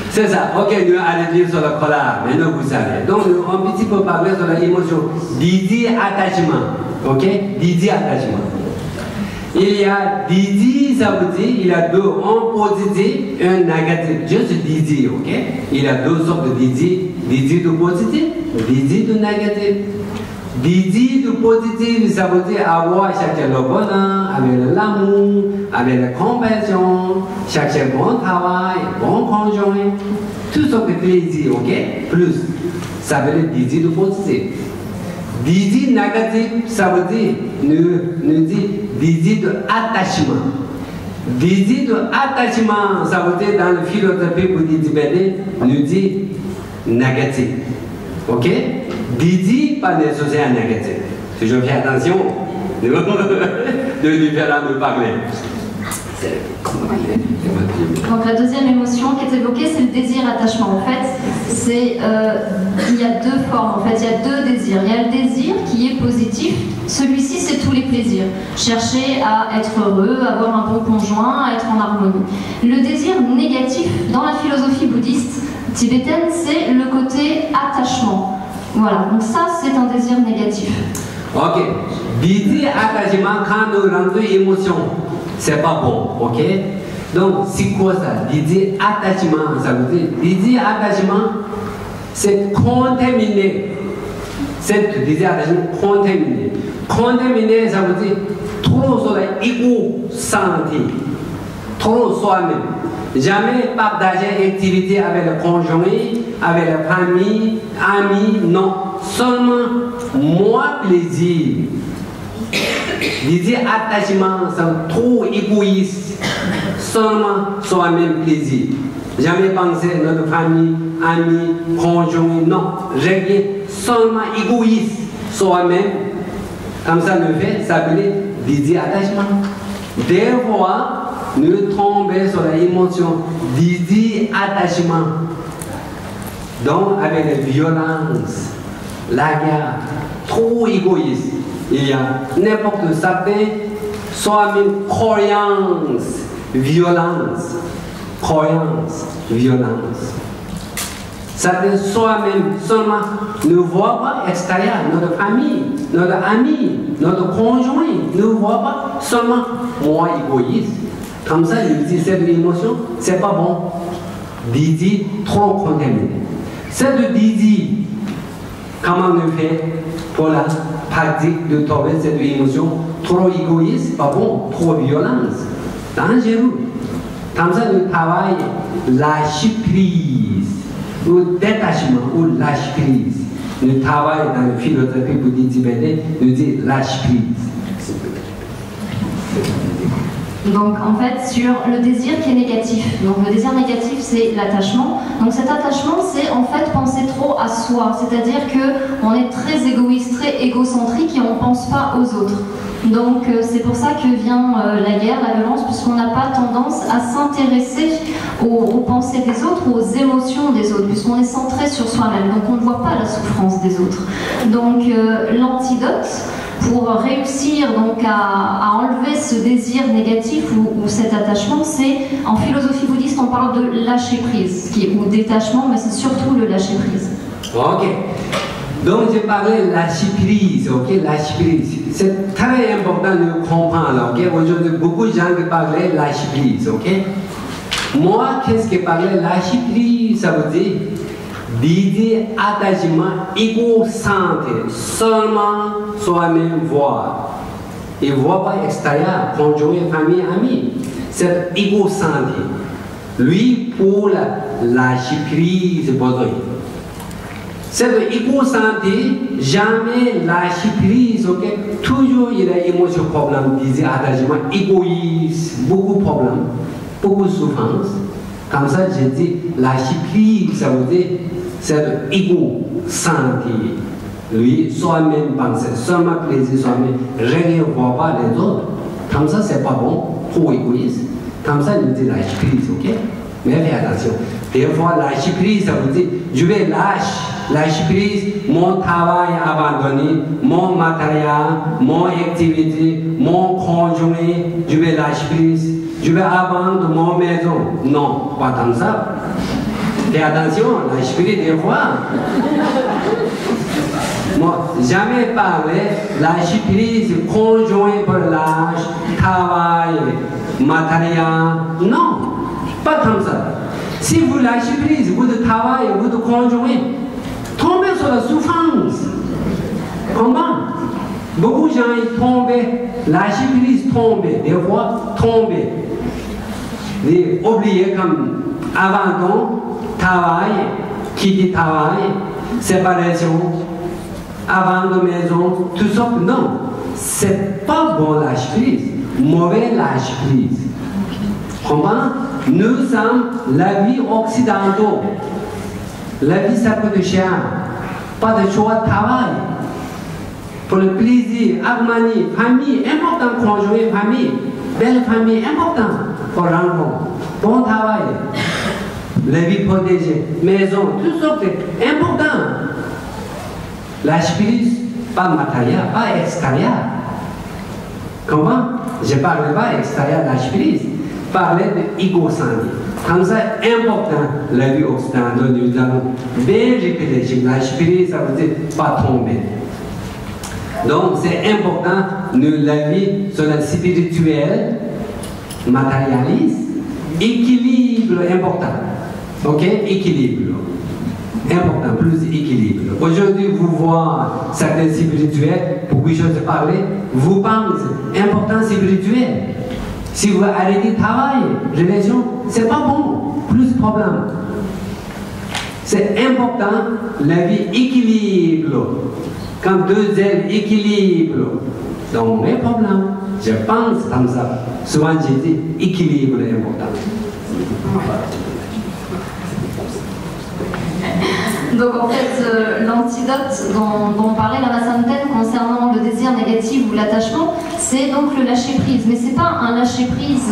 C'est ça. Ok, nous allons dire sur la colère. Maintenant, vous savez. Donc, un petit peu parler sur l'émotion. Désir, attachement. Ok? Désir, attachement. Il y a désir, ça veut dire, il y a deux, un positif et un négatif. Juste désir, ok? Il y a deux sortes de désir. Désir de positif, désir de négatif. Désir de positif, ça veut dire avoir chercher le bonheur, avec l'amour, avec la compassion, chercher bon travail, bon conjoint, tout sortes de plaisir, ok? Plus, ça veut dire désir de positif. Désir négatif, ça veut dire, nous dit désir de attachement. Désir de attachement, ça veut dire dans la philosophie bouddhiste tibétaine, nous dit négatif. Ok? Désir, pas nécessairement négatif. Si je fais attention de différents de parler. Donc la deuxième émotion qui est évoquée, c'est le désir-attachement. En fait, il y a deux formes. En fait, il y a deux désirs. Il y a le désir qui est positif. Celui-ci, c'est tous les plaisirs. Chercher à être heureux, avoir un bon conjoint, à être en harmonie. Le désir négatif, dans la philosophie bouddhiste tibétaine, c'est le côté attachement. Voilà, donc ça, c'est un désir négatif. Ok. Désir, attachement, quand nous rentrons émotion, c'est pas bon, ok? Donc, c'est quoi ça? Désir, attachement, ça veut dire, désir, attachement, c'est contaminé. C'est désir, attachement, contaminé. Contaminé, ça veut dire, trop sur l'égo-santé, trop soi-même. Jamais partager activité avec le conjoint, avec la famille, amis, non. Seulement, moi, plaisir. Désir, attachement, c'est trop égoïste. Seulement, soi-même plaisir. Jamais penser à notre famille, amis, conjoint, non. Rien, seulement égoïste, soi-même. Comme ça, le fait s'appelle désir, attachement. Des fois, nous tombons sur l'émotion désir, attachement. Donc, avec la violence, la guerre, trop égoïste. Il y a n'importe certains, soi-même croyance, violence, violence. Certains soi-même seulement ne voient pas extérieur, notre famille, notre ami, notre conjoint, ne voient pas seulement moi égoïste. Comme ça, il dit cette émotion, c'est pas bon. Désir trop contaminé. Cette désir, comment on fait pour la pratique de trouver cette émotion trop égoïste, pas bon, trop violence, dangereux. Comme ça, nous travaillons lâcher prise, ou détachement, ou lâcher prise. Nous travaillons dans la philosophie bouddhiste tibétaine, nous disons lâcher prise. Donc en fait sur le désir qui est négatif. Donc le désir négatif c'est l'attachement. Donc cet attachement c'est en fait penser trop à soi. C'est-à-dire qu'on est très égoïste, très égocentrique et on ne pense pas aux autres. Donc c'est pour ça que vient la guerre, la violence, puisqu'on n'a pas tendance à s'intéresser aux pensées des autres ou aux émotions des autres, puisqu'on est centré sur soi-même. Donc on ne voit pas la souffrance des autres. Donc l'antidote pour réussir donc à enlever ce désir négatif ou cet attachement, c'est en philosophie bouddhiste on parle de lâcher prise, ou détachement, mais c'est surtout le lâcher prise. Ok. Donc j'ai parlé de lâcher prise, ok, lâcher prise. C'est très important de comprendre, ok. Aujourd'hui beaucoup de gens qui parlent de lâcher prise, ok. Moi, qu'est-ce que parler lâcher prise, ça veut dire désir, attachement, égocentrique, seulement soi-même voir. Il ne voit pas l'extérieur, conjoint, famille, amis. C'est égocentrique. Lui, pour lâcher prise, besoin. C'est égocentrique, jamais lâcher prise, ok? Toujours il y a émotion, problème, attachement, égoïsme, beaucoup de problèmes, beaucoup de souffrance. Comme ça, j'ai dit, lâcher prise, ça veut dire, c'est égocentrique. Lui, soi-même penser, seulement plaisir soi-même, rien ne voit pas les autres. Comme ça, c'est pas bon, trop égoïste. Comme ça, il dit lâcher prise, ok? Mais fais attention. Des fois, lâcher prise, ça veut dire, je vais lâcher prise, mon travail abandonné, mon matériel, mon activité, mon conjoint, je vais lâcher prise, je vais abandonner mon maison. Non, pas comme ça. Fais attention, lâcher prise, des fois. Moi, jamais parlé, lâcher prise, conjoint pour l'âge, travail, matériel. Non, pas comme ça. Si vous lâchez prise, vous de travail, vous de conjoint, tombez sur la souffrance. Comment? Beaucoup de gens ils tombent, lâcher prise, tomber, des fois tomber. Oublier comme abandon, travail, quitter travail, séparation, avant de maison, tout ça. Non, c'est pas bon lâcher prise, mauvais lâcher prise. Comment? Nous sommes la vie occidentale. La vie, ça coûte cher. Pas de choix de travail. Pour le plaisir, harmonie, famille, important, conjoint, famille. Belle famille, important pour l'enfant. Bon travail. La vie protégée, maison, tout ça, c'est important. Lâcher prise, pas matériel, pas extérieur. Comment? Je ne parle pas extérieur lâcher prise. Parler de égocentrique. Comme ça, important, la vie occidentale, nous allons bien réfléchir. Lâcher prise, ça veut dire pas tomber. Donc, c'est important, nous, la vie sur la spirituelle, matérialiste, équilibre important. Ok? Équilibre. Important, plus équilibre. Aujourd'hui, vous voyez certains spirituels, pour quelque chose de parler, vous pensez, important spirituel. Si vous arrêtez de travailler, religion, c'est pas bon, plus de problème. C'est important, la vie équilibre. Quand deux ailes équilibre, donc mes problèmes, je pense comme ça. Souvent, j'ai dit, équilibre est important. Donc en fait, l'antidote dont parlait Lama Samten concernant le désir négatif ou l'attachement, c'est donc le lâcher-prise. Mais c'est pas un lâcher-prise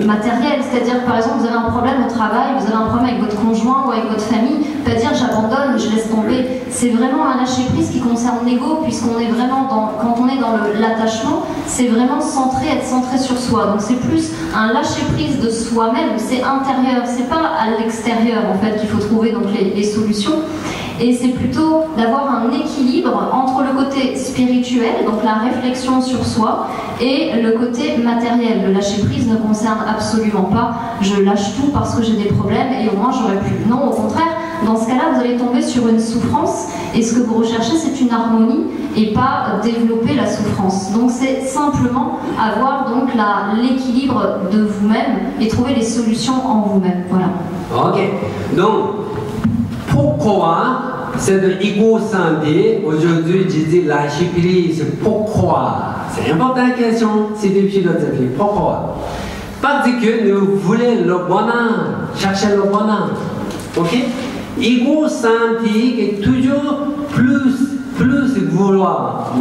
matériel, c'est-à-dire par exemple vous avez un problème au travail, vous avez un problème avec votre conjoint ou avec votre famille, pas dire j'abandonne, je laisse tomber. C'est vraiment un lâcher-prise qui concerne l'ego, puisqu'on est vraiment quand on est dans l'attachement, c'est vraiment être centré sur soi. Donc c'est plus un lâcher-prise de soi-même, c'est intérieur, c'est pas à l'extérieur en fait qu'il faut trouver donc les solutions. Et c'est plutôt d'avoir un équilibre entre le côté spirituel, donc la réflexion sur soi, et le côté matériel. Le lâcher-prise ne concerne absolument pas je lâche tout parce que j'ai des problèmes et au moins j'aurais pu. Non, au contraire, dans ce cas-là, vous allez tomber sur une souffrance et ce que vous recherchez, c'est une harmonie et pas développer la souffrance. Donc c'est simplement avoir donc l'équilibre de vous-même et trouver les solutions en vous-même. Voilà. Ok. Donc, pourquoi c'est de égocentrique? Aujourd'hui, je dis lâcher prise. Pourquoi? C'est une importante question. C'est des philosophies. Pourquoi? Parce que nous voulons le bonheur, chercher le bonheur. Ok? Égocentrique est toujours plus vouloir,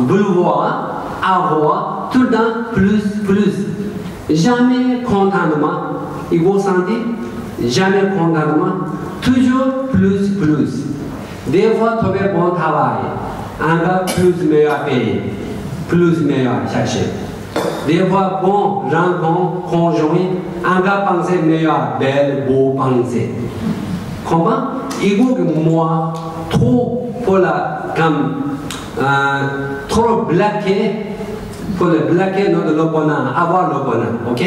avoir, tout le temps plus. Jamais contentement. Égocentrique, jamais contentement. Toujours plus. Des fois, tu fais bon travail. Un gars plus meilleur payé. Plus meilleur chercher. Des fois, bon rencontre, conjoint. Un gars pensait meilleur, belle, beau pensée. Comment? Ego que moi, trop pour trop bloqué, pour le bloquer notre bonheur, avoir le bonheur. Ok?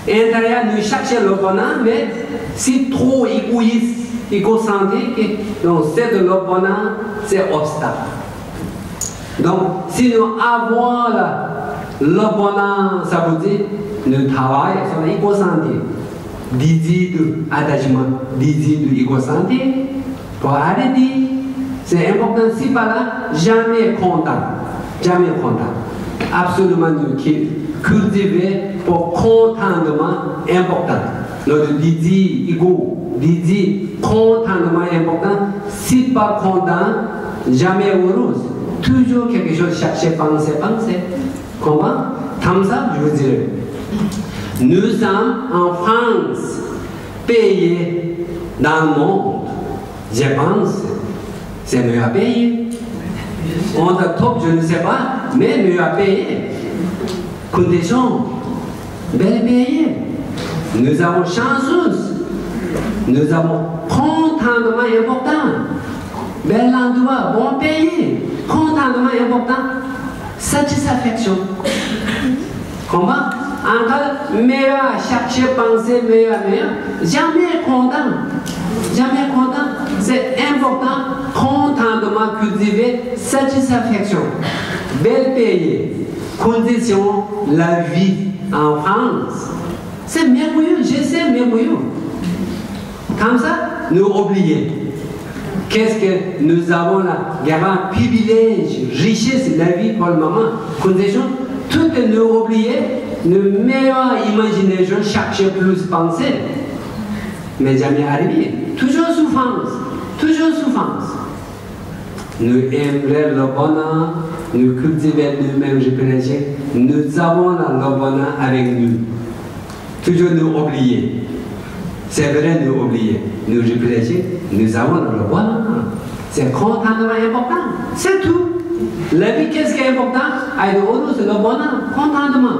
Intérieur, nous cherchons le bonheur, mais si trop égoïste, égocentrique, donc c'est de le bonheur, c'est obstacle. Donc, si nous avons Le bonheur, ça veut dire le travail sur l'éco-santé. Désir d'attachement, désir de l'éco-santé. Pour arrêter, c'est important. Si par là, jamais content. Jamais content. Absolument cultiver pour contentement important. Notre désir égo, désir contentement important. Si pas content, jamais heureux. Toujours quelque chose, chercher, penser. Comment? Comme ça, je vous dirais. Nous sommes en France, payés dans le monde. Je pense, c'est mieux à payer. On est top, je ne sais pas, mais mieux à payer. Conditions, belle payer. Nous avons chanceuse. Nous avons contentement important. Bel endroit, bon pays. Contentement important. Satisfaction. Comment? Encore meilleur, chercher, penser, meilleur. Jamais content. Jamais content. C'est important. Contentement cultiver, satisfaction. Bel pays. Conditions, la vie en France. C'est merveilleux, je sais, merveilleux. Comme ça, nous oublions. Qu'est-ce que nous avons là? Grand privilège, richesse de la vie pour le moment. Conditions, tout est nous oublier, nos meilleures imaginations, chercher plus, penser. Mais jamais arrivé. Toujours souffrance. Toujours souffrance. Nous aimerions le bonheur, nous cultivons nous-mêmes, je peux le dire. Nous avons le bonheur avec nous. Toujours nous oublier. C'est vrai, nous oublier. Nous, je peux le dire, nous avons le bonheur. C'est contentement important. C'est tout. La vie, qu'est-ce qui est important? C'est le bonheur, contentement.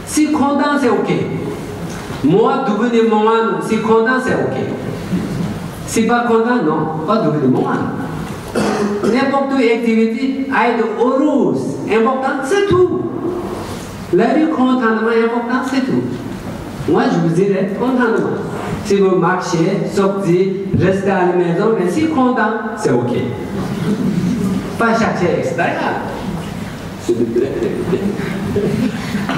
Si content, c'est OK. Moi, devenir moi, si content, c'est OK. Si pas content, non, pas devenir moi. N'importe quelle activité, être heureuse, important, c'est tout. La vie, contentement, important, c'est tout. Moi, je vous dirais, contentement. Si vous marchez, sortez, restez à la maison, mais si content, c'est OK. Pas chercher extérieur.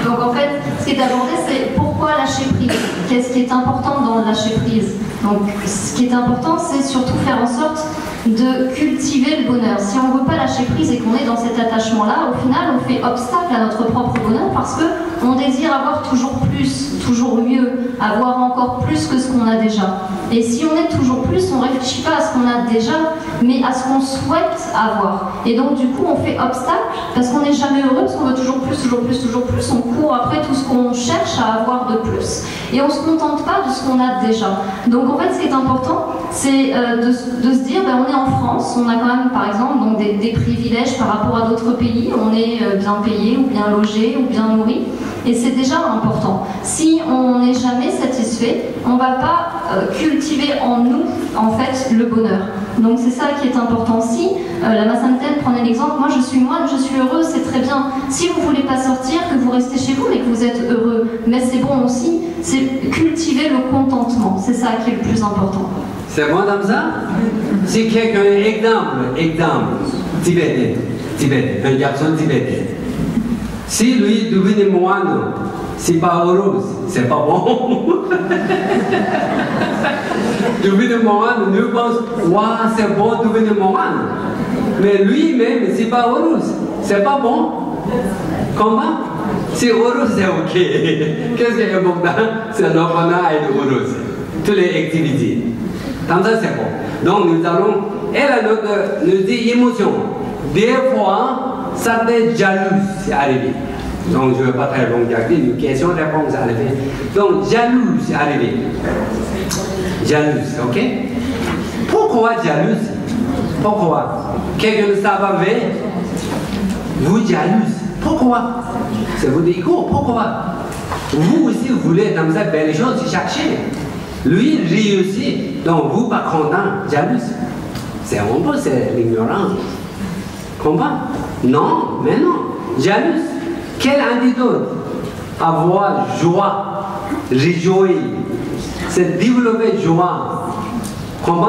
Donc en fait, ce qui est abordé, c'est pourquoi lâcher prise. Qu'est-ce qui est important dans le lâcher prise? Donc ce qui est important, c'est surtout faire en sorte de cultiver le bonheur. Si on ne veut pas lâcher prise et qu'on est dans cet attachement-là, au final, on fait obstacle à notre propre bonheur parce qu'on désire avoir toujours plus, toujours mieux, avoir encore plus que ce qu'on a déjà. Et si on est toujours plus, on ne réfléchit pas à ce qu'on a déjà, mais à ce qu'on souhaite avoir. Et donc du coup, on fait obstacle parce qu'on n'est jamais heureux, parce qu'on veut toujours plus, toujours plus, toujours plus. On court après tout ce qu'on cherche à avoir de plus et on ne se contente pas de ce qu'on a déjà. Donc en fait, ce qui est important, c'est de se dire, ben, on est en France, on a quand même par exemple donc, des privilèges par rapport à d'autres pays, on est bien payé ou bien logé ou bien nourri. Et c'est déjà important. Si on n'est jamais satisfait, on ne va pas cultiver en nous, en fait, le bonheur. Donc c'est ça qui est important. Si la Massamten prenait l'exemple, moi je suis moine, je suis heureuse, c'est très bien. Si vous ne voulez pas sortir, que vous restez chez vous, mais que vous êtes heureux, mais c'est bon aussi, c'est cultiver le contentement. C'est ça qui est le plus important. C'est bon comme ça? Si quelqu'un, exemple, tibétain, un garçon tibétain. Si lui devient moine, c'est pas heureux, c'est pas bon. Devenir moine, nous pensons, waouh, c'est bon devenir moine. Mais lui-même, c'est pas heureux, c'est pas bon. Comment? C'est heureux, c'est OK. Qu'est-ce qui est important? C'est le bonheur et heureux. Toutes les activités. Comme ça, c'est bon. Donc, nous allons, elle nous dit émotion. Des fois, ça peut être jaloux, c'est arrivé. Donc, je ne vais pas très long garder, une question-réponse, c'est arrivé. Donc, jaloux, c'est arrivé. Jalouse, OK? Pourquoi jalouse? Pourquoi? Quelqu'un ne savait, vous jalouse. Pourquoi? C'est votre ego, pourquoi? Vous aussi, vous voulez dans cette belle chose, chercher. Lui, il réussit, donc vous, pas content, jalouse. C'est un peu, c'est l'ignorance. Comment? Non, mais non. Jalouse. Quel antidote? Avoir joie, réjouir. C'est développer joie. Comment?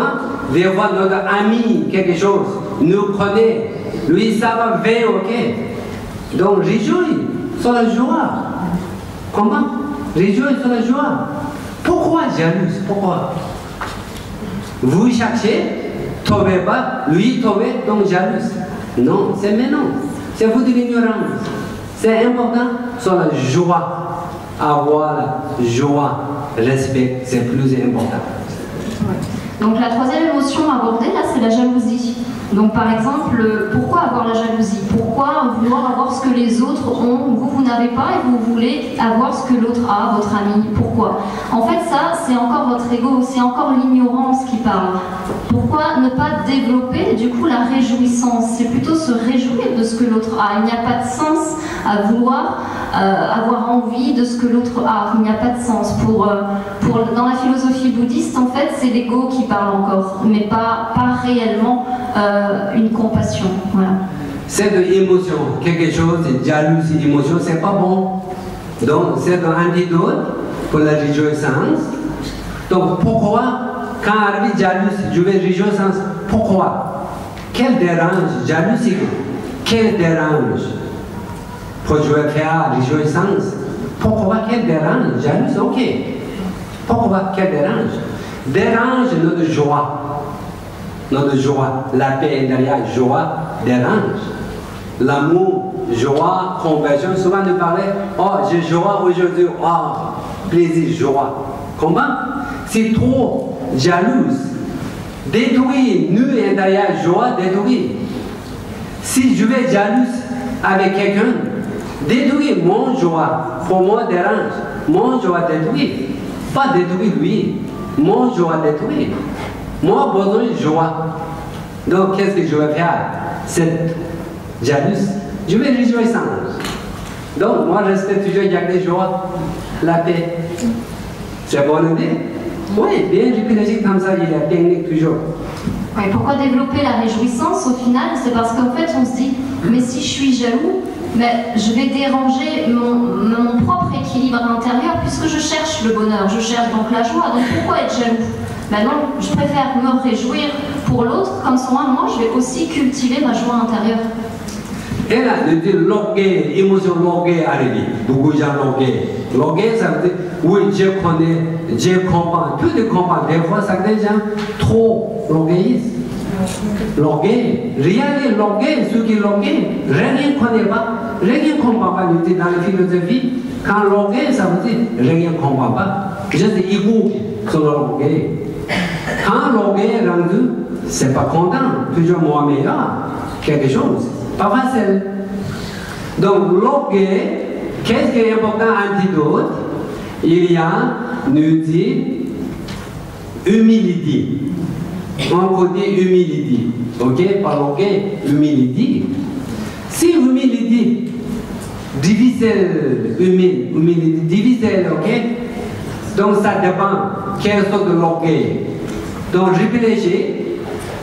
De voir notre ami quelque chose, nous connaît. Lui, ça va bien, OK? Donc, réjouir. sur la joie. Comment? Réjouir sur la joie. Pourquoi jalouse? Pourquoi? Vous cherchez, trouvez pas, lui trouvez, donc jalouse. Non, c'est maintenant. C'est vous de l'ignorance. C'est important sur la joie. Avoir la joie, respect, c'est plus important. Donc la troisième émotion abordée là, c'est la jalousie. Donc par exemple, pourquoi avoir la jalousie? Pourquoi vouloir avoir ce que les autres ont? Vous n'avez pas et vous voulez avoir ce que l'autre a, votre ami. Pourquoi? En fait ça, c'est encore votre ego, c'est encore l'ignorance qui parle. Pourquoi ne pas développer du coup la réjouissance? C'est plutôt se réjouir de ce que l'autre a. Il n'y a pas de sens à vouloir avoir envie de ce que l'autre a. Il n'y a pas de sens. Dans la philosophie bouddhiste, en fait, c'est l'ego qui parle encore, mais pas réellement une compassion. Voilà. Cette émotion, quelque chose de jalousie, émotion, c'est pas bon. Donc, c'est un antidote pour la réjouissance. Donc, pourquoi, quand arrive jalousie, je vais réjouissance? Pourquoi? Quel dérange? Jalousie, quel dérange? Pour je vais faire réjouissance. Pourquoi? Quel dérange? Jalousie, ok. Pourquoi? Quel dérange? Dérange notre joie. Notre joie, la paix intérieure, joie, dérange. L'amour, joie, compassion, souvent nous parlons, oh, j'ai joie aujourd'hui, oh, plaisir, joie. Comment? C'est trop jalouse. Détruire, nous intérieur, joie, détruire. Si je vais jalouse avec quelqu'un, détruire mon joie, pour moi dérange. Mon joie détruire. Pas détruire lui, mon joie détruire. Moi, besoin de joie. Donc, qu'est-ce que je vais faire? Cette jalouse, je vais réjouissance. Donc, moi, je respecte toujours garder joie, la paix. C'est bonne idée? Oui, bien réfléchir comme ça, il y a technique toujours. Oui, pourquoi développer la réjouissance au final? C'est parce qu'en fait, on se dit, mais si je suis jaloux, mais je vais déranger mon propre équilibre intérieur puisque je cherche le bonheur, je cherche donc la joie. Donc pourquoi être jaloux? Ben non, je préfère me réjouir pour l'autre, comme ça moi je vais aussi cultiver ma joie intérieure. Et là, je dis loguer, émotion loguer arrive. Beaucoup de gens loguer. Loguer, ça veut dire, oui, je connais, je comprends. Tout le comprend. Des fois, ça des gens trop loguéistes. Loguer, rien n'est loguer, ceux qui loguer, rien ne connaît pas, rien ne comprend pas. Dans la philosophie, quand loguer, ça veut dire, rien ne comprend pas. Juste ego sur le loguer. Quand loguer rendu, c'est pas content, toujours moi meilleur, quelque chose. Pas facile. Donc, loguer, qu'est-ce qui est important antidote? Il y a, nous dit, humilité. On côté humilité. Ok? Pas loguer, humilité. Si humilité, difficile, humilité, difficile, ok? Donc, ça dépend quelle sorte de loguer. Donc, réfléchissez.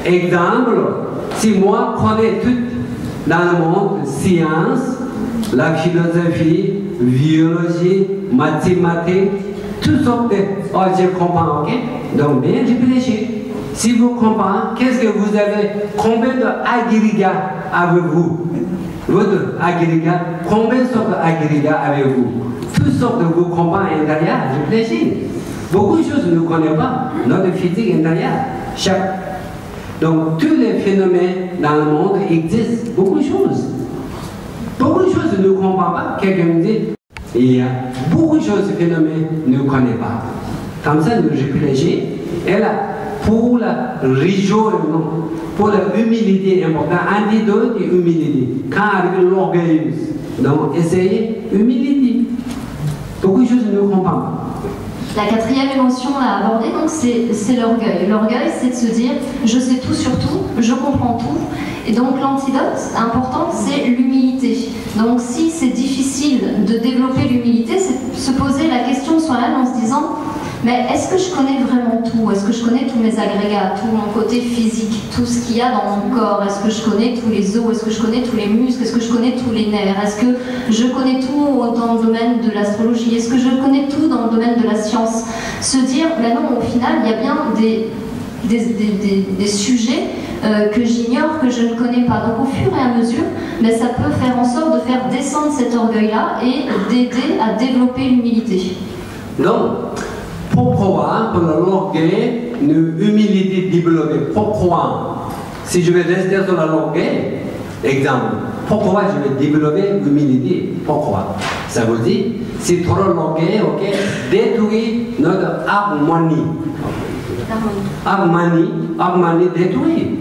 Exemple, si moi connais tout dans le monde, science, la philosophie, biologie, mathématiques, toutes sortes de... Oh, je comprends, ok? Donc, bien réfléchissez. Si vous comprenez, qu'est-ce que vous avez? Combien d'agrégats avec vous? Votre agrégat, combien de sortes d'agrégats avec vous? Toutes sortes de vous comprenez intérieur, réfléchissez. Beaucoup de choses nous ne connaissons pas, notre physique intérieure. Donc, tous les phénomènes dans le monde existent, beaucoup de choses. Beaucoup de choses nous ne comprenons pas. Quelqu'un me dit, il y a beaucoup de choses, phénomènes, nous ne connaissons pas. Comme ça, nous réfléchissons. Et là, pour la réjouir, pour la humilité importante, antidote et humilité. Quand arrive l'orgueil, donc essayez humilité. Beaucoup de choses nous ne comprenons pas. La quatrième émotion à aborder, donc, c'est l'orgueil. L'orgueil, c'est de se dire « je sais tout sur tout, je comprends tout ». Et donc l'antidote important, c'est l'humilité. Donc si c'est difficile de développer l'humilité, c'est se poser la question soi-même en se disant « mais est-ce que je connais vraiment tout? Est-ce que je connais tous mes agrégats, tout mon côté physique, tout ce qu'il y a dans mon corps? Est-ce que je connais tous les os? Est-ce que je connais tous les muscles? Est-ce que je connais tous les nerfs? Est-ce que je connais tout dans le domaine de l'astrologie? Est-ce que je connais tout dans le domaine de la science ?» Se dire, ben non, au final, il y a bien des sujets que j'ignore, que je ne connais pas. Donc au fur et à mesure, mais ça peut faire en sorte de faire descendre cet orgueil-là et d'aider à développer l'humilité. Donc, pourquoi pour l'orgueil, l'humilité développer? Pourquoi? Si je vais rester sur l'orgueil, exemple, pourquoi je vais développer l'humilité? Pourquoi? Ça veut dire, si trop l'orgueil, ok, détruit notre harmonie. Harmonie détruit.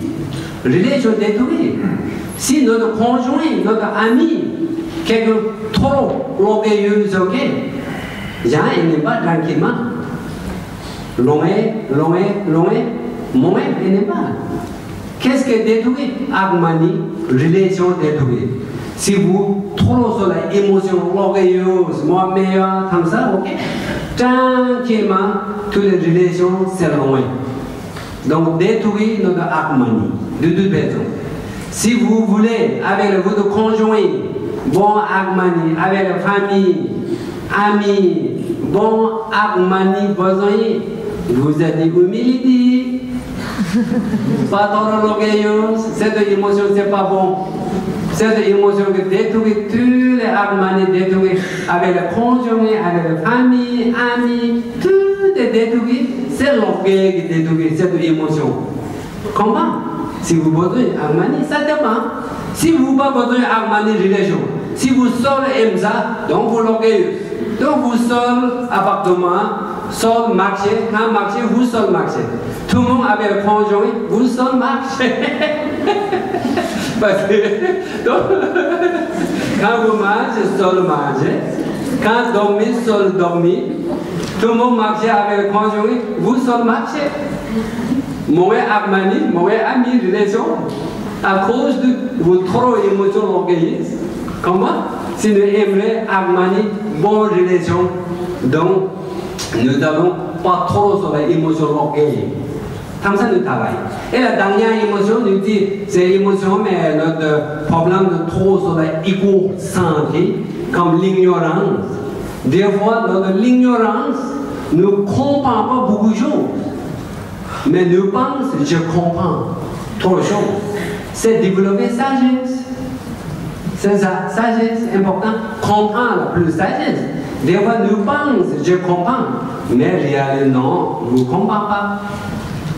Relation détruit. Si notre conjoint, notre ami, quelqu'un trop orgueilleux, ok, il n'est pas tranquillement. Loin, il n'est pas. Qu'est-ce qui détruit? Harmonie, relation détruite. Si vous trop sur l'émotion orgueilleuse, moi meilleur, comme ça, ok, tranquillement, toutes les relations, c'est loin. Donc, détruire notre harmonie, de toute façon. Si vous voulez, avec votre conjoint, bon harmonie, avec la famille, amis, bon harmonie, besoin, vous êtes humilité, pas trop orgueilleuse, cette émotion, c'est pas bon. Cette émotion qui détruit toutes les harmonies, détruit avec le conjoint, avec la famille, amis, tout est détruit. C'est l'orgueil qui détruit cette émotion. Comment? Si vous avez besoin d'harmonie, ça dépend. Si vous n'avez pas besoin d'harmonie, relation, si vous seul aimez ça, donc vous l'orgueilleux. Donc vous seul appartement, seul marché, quand marché, vous seul marché. Tout le monde avec le conjoint, vous seul marché. Parce que donc, quand vous mangez, seul manger. Quand dormir, seul dormir. Tout le monde marche avec le conjoint, vous seul marchez. Mauvaise harmonie, mauvaise amie, relation. À cause de vos trop émotions orgueilleuses. Comment? Si nous aimerions harmonie, bonne relation, donc nous n'avons pas trop sur les émotions orgueilleuses. Comme ça, nous travaillons. Et la dernière émotion, nous dit, c'est l'émotion, mais notre problème de trop sur l'égo-santé, comme l'ignorance. Des fois, notre ignorance ne comprend pas beaucoup de choses. Mais nous pensons, je comprends trop de choses. C'est développer sagesse. C'est ça, sagesse, important. Comprendre plus sagesse. Des fois, nous pensons, je comprends. Mais réellement, non, vous ne comprenez pas.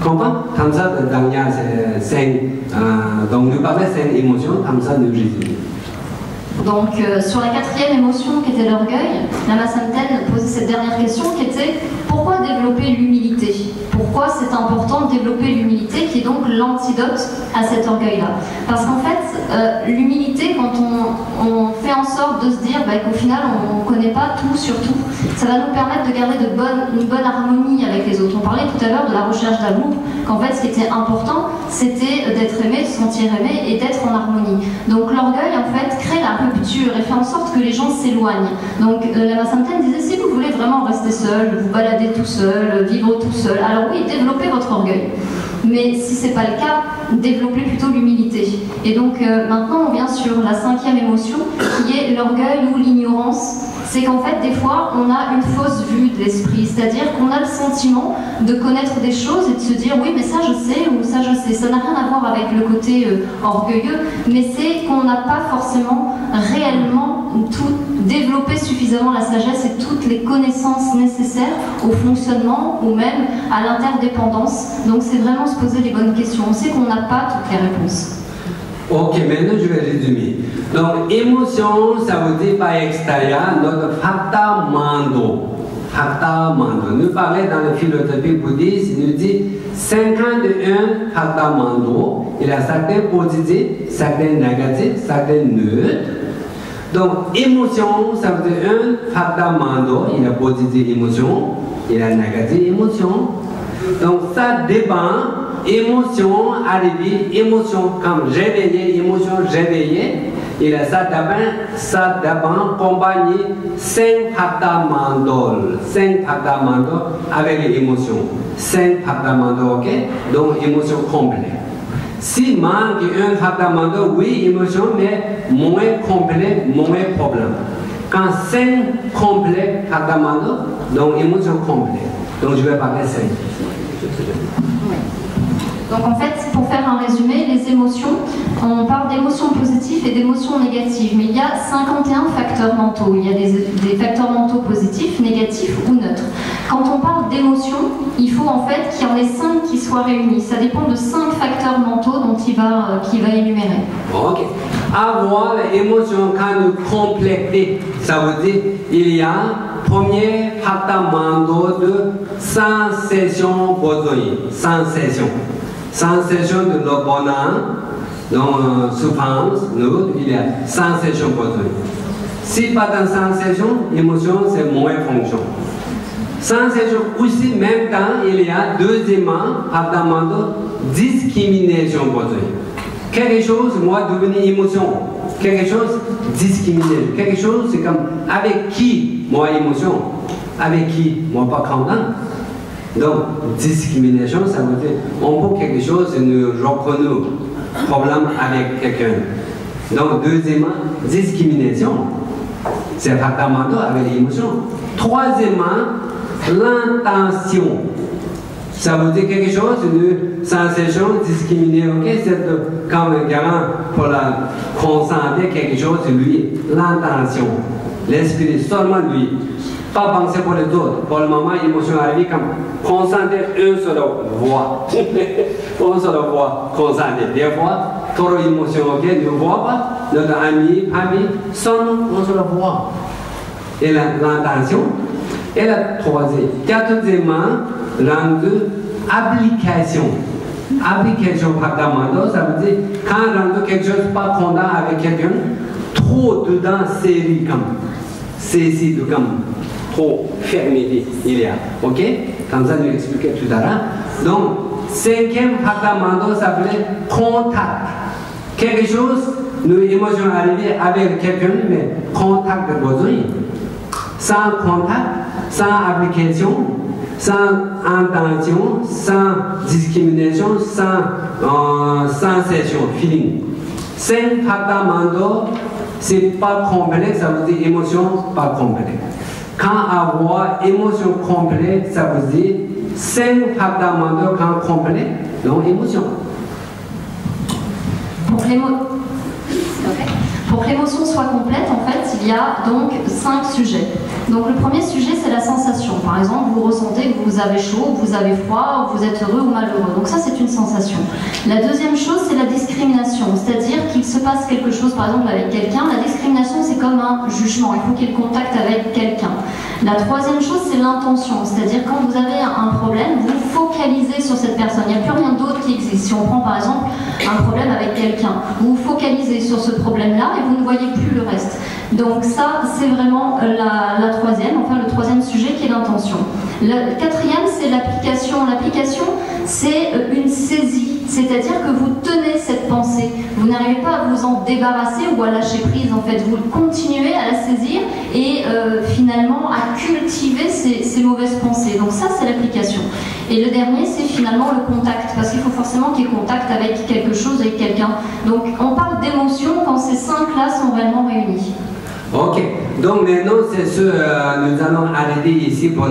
Comprends? Comme ça, dans les 5, donc nous parlons de 5 émotions, comme ça nous résumons. Donc, sur la 4e émotion qui était l'orgueil, Lama Samten posait cette dernière question qui était pourquoi développer l'humilité? Pourquoi c'est important de développer l'humilité qui est donc l'antidote à cet orgueil-là? Parce qu'en fait, l'humilité, quand on fait en sorte de se dire qu'au final on ne connaît pas tout sur tout, ça va nous permettre de garder une bonne harmonie avec les autres. On parlait tout à l'heure de la recherche d'amour, qu'en fait ce qui était important, c'était d'être aimé, de se sentir aimé et d'être en harmonie. Donc l'orgueil en fait crée la rupture et fait en sorte que les gens s'éloignent. Donc Lama Samten disait si vous voulez vraiment rester seul, vous balader tout seul, vivre tout seul, alors oui, développez votre orgueil. Mais si ce n'est pas le cas, développez plutôt l'humilité. Et donc maintenant on vient sur la 5e émotion qui est l'orgueil ou l'ignorance. C'est qu'en fait des fois on a une fausse vue de l'esprit, c'est-à-dire qu'on a le sentiment de connaître des choses et de se dire oui mais ça je sais ou ça je sais. Ça n'a rien à voir avec le côté orgueilleux, mais c'est qu'on n'a pas forcément réellement développé suffisamment la sagesse et toutes les connaissances nécessaires au fonctionnement ou même à l'interdépendance. Donc c'est vraiment se poser les bonnes questions. On sait qu'on n'a pas toutes les réponses. Ok, maintenant je vais résumer. Donc, émotion, ça veut dire par extérieur, notre fakta mando. Fakta mando. Nous parlons dans la philosophie bouddhiste, il nous dit 51 fakta mando. Il y a certains positifs, certains négatifs, certains neutres. Donc, émotion, ça veut dire un fakta mando. Il y a positif émotion, il y a négatif émotion. Donc, ça dépend. Émotion arrivée, émotion comme réveillée, émotion réveillée. Et là, ça dépend compagnie 5 fakta mandol. 5 fakta mandol avec les émotions. 5 fakta mandol, ok? Donc, émotion complète. Si manque un fakta mandol, oui, émotion, mais moins complet, moins problème. Quand 5 complets fakta mandol, donc émotion complète. Donc je vais parler 5. Donc en fait, pour faire un résumé, les émotions, on parle d'émotions positives et d'émotions négatives, mais il y a 51 facteurs mentaux. Il y a des facteurs mentaux positifs, négatifs ou neutres. Quand on parle d'émotions, il faut en fait qu'il y en ait 5 qui soient réunis. Ça dépend de 5 facteurs mentaux dont qu'il va énumérer. Ok. Avoir l'émotion quand nous compléter, ça veut dire il y a premier facteur mental de sensation besoin, sensation de le bonheur, donc souffrance, nous, il y a sensation besoin. Si pas de sensation, émotion c'est moins fonction. Sensation aussi, même temps, il y a deuxièmement facteur mental discrimination besoin. Quelque chose, moi, devenir émotion. Quelque chose, discriminer. Quelque chose, c'est comme avec qui, moi, émotion. Avec qui, moi, pas content. Donc, discrimination, ça veut dire, on peut quelque chose, nous reconnaît problème avec quelqu'un. Donc, deuxièmement, discrimination. C'est facteur mental avec l'émotion. Troisièmement, l'intention. Ça veut dire quelque chose, une sensation discriminée, ok? C'est quand un gamin pour la concentrer quelque chose, lui, l'intention, l'esprit, seulement lui. Pas penser pour les autres. Pour le moment, l'émotion arrive comme concentrer une seule voix. Une seule voix, concentrer. Des fois, trop d'émotion, ok? Ne voit pas, notre ami, seulement une seule voix. Et l'intention. Et la quatrièmement, rendre application. Application facteur mental, ça veut dire quand rendre quelque chose pas content avec quelqu'un, trop dedans série comme saisi de comme trop fermé il y a. Ok? Comme ça, nous expliquer tout à l'heure. Donc, cinquième facteur mental s'appelait contact. Quelque chose, nous émotions arrivées avec quelqu'un, mais contact de besoin. Sans contact, sans application, sans intention, sans discrimination, sans sensation, feeling. 5 facteurs mentaux, c'est pas complexe, ça veut dire émotion pas complexe. Quand avoir émotion complète, ça veut dire 5 facteurs mentaux quand complet, non émotion. Pour que l'émotion soit complète, en fait, il y a donc 5 sujets. Donc le premier sujet, c'est la sensation. Par exemple, vous ressentez que vous avez chaud, vous avez froid, vous êtes heureux ou malheureux. Donc ça, c'est une sensation. La deuxième chose, c'est la discrimination. C'est-à-dire qu'il se passe quelque chose, par exemple, avec quelqu'un. La discrimination, c'est comme un jugement. Il faut qu'il y ait le contact avec quelqu'un. La troisième chose, c'est l'intention. C'est-à-dire quand vous avez un problème, vous focalisez sur cette personne. Il n'y a plus rien d'autre qui existe. Si on prend, par exemple, un problème avec quelqu'un, vous vous focalisez sur ce problème-là et vous ne voyez plus le reste. Donc ça, c'est vraiment la troisième, enfin le troisième sujet qui est l'intention. Le quatrième, c'est l'application. L'application, c'est une saisie, c'est-à-dire que vous tenez cette pensée. Vous n'arrivez pas à vous en débarrasser ou à lâcher prise, en fait. Vous continuez à la saisir et finalement à cultiver ces mauvaises pensées. Donc ça, c'est l'application. Et le dernier, c'est finalement le contact, parce qu'il faut forcément qu'il y ait contact avec quelque chose, avec quelqu'un. Donc on parle d'émotion quand ces 5-là sont réellement réunis. Ok, donc maintenant c'est ce nous allons arrêter ici pour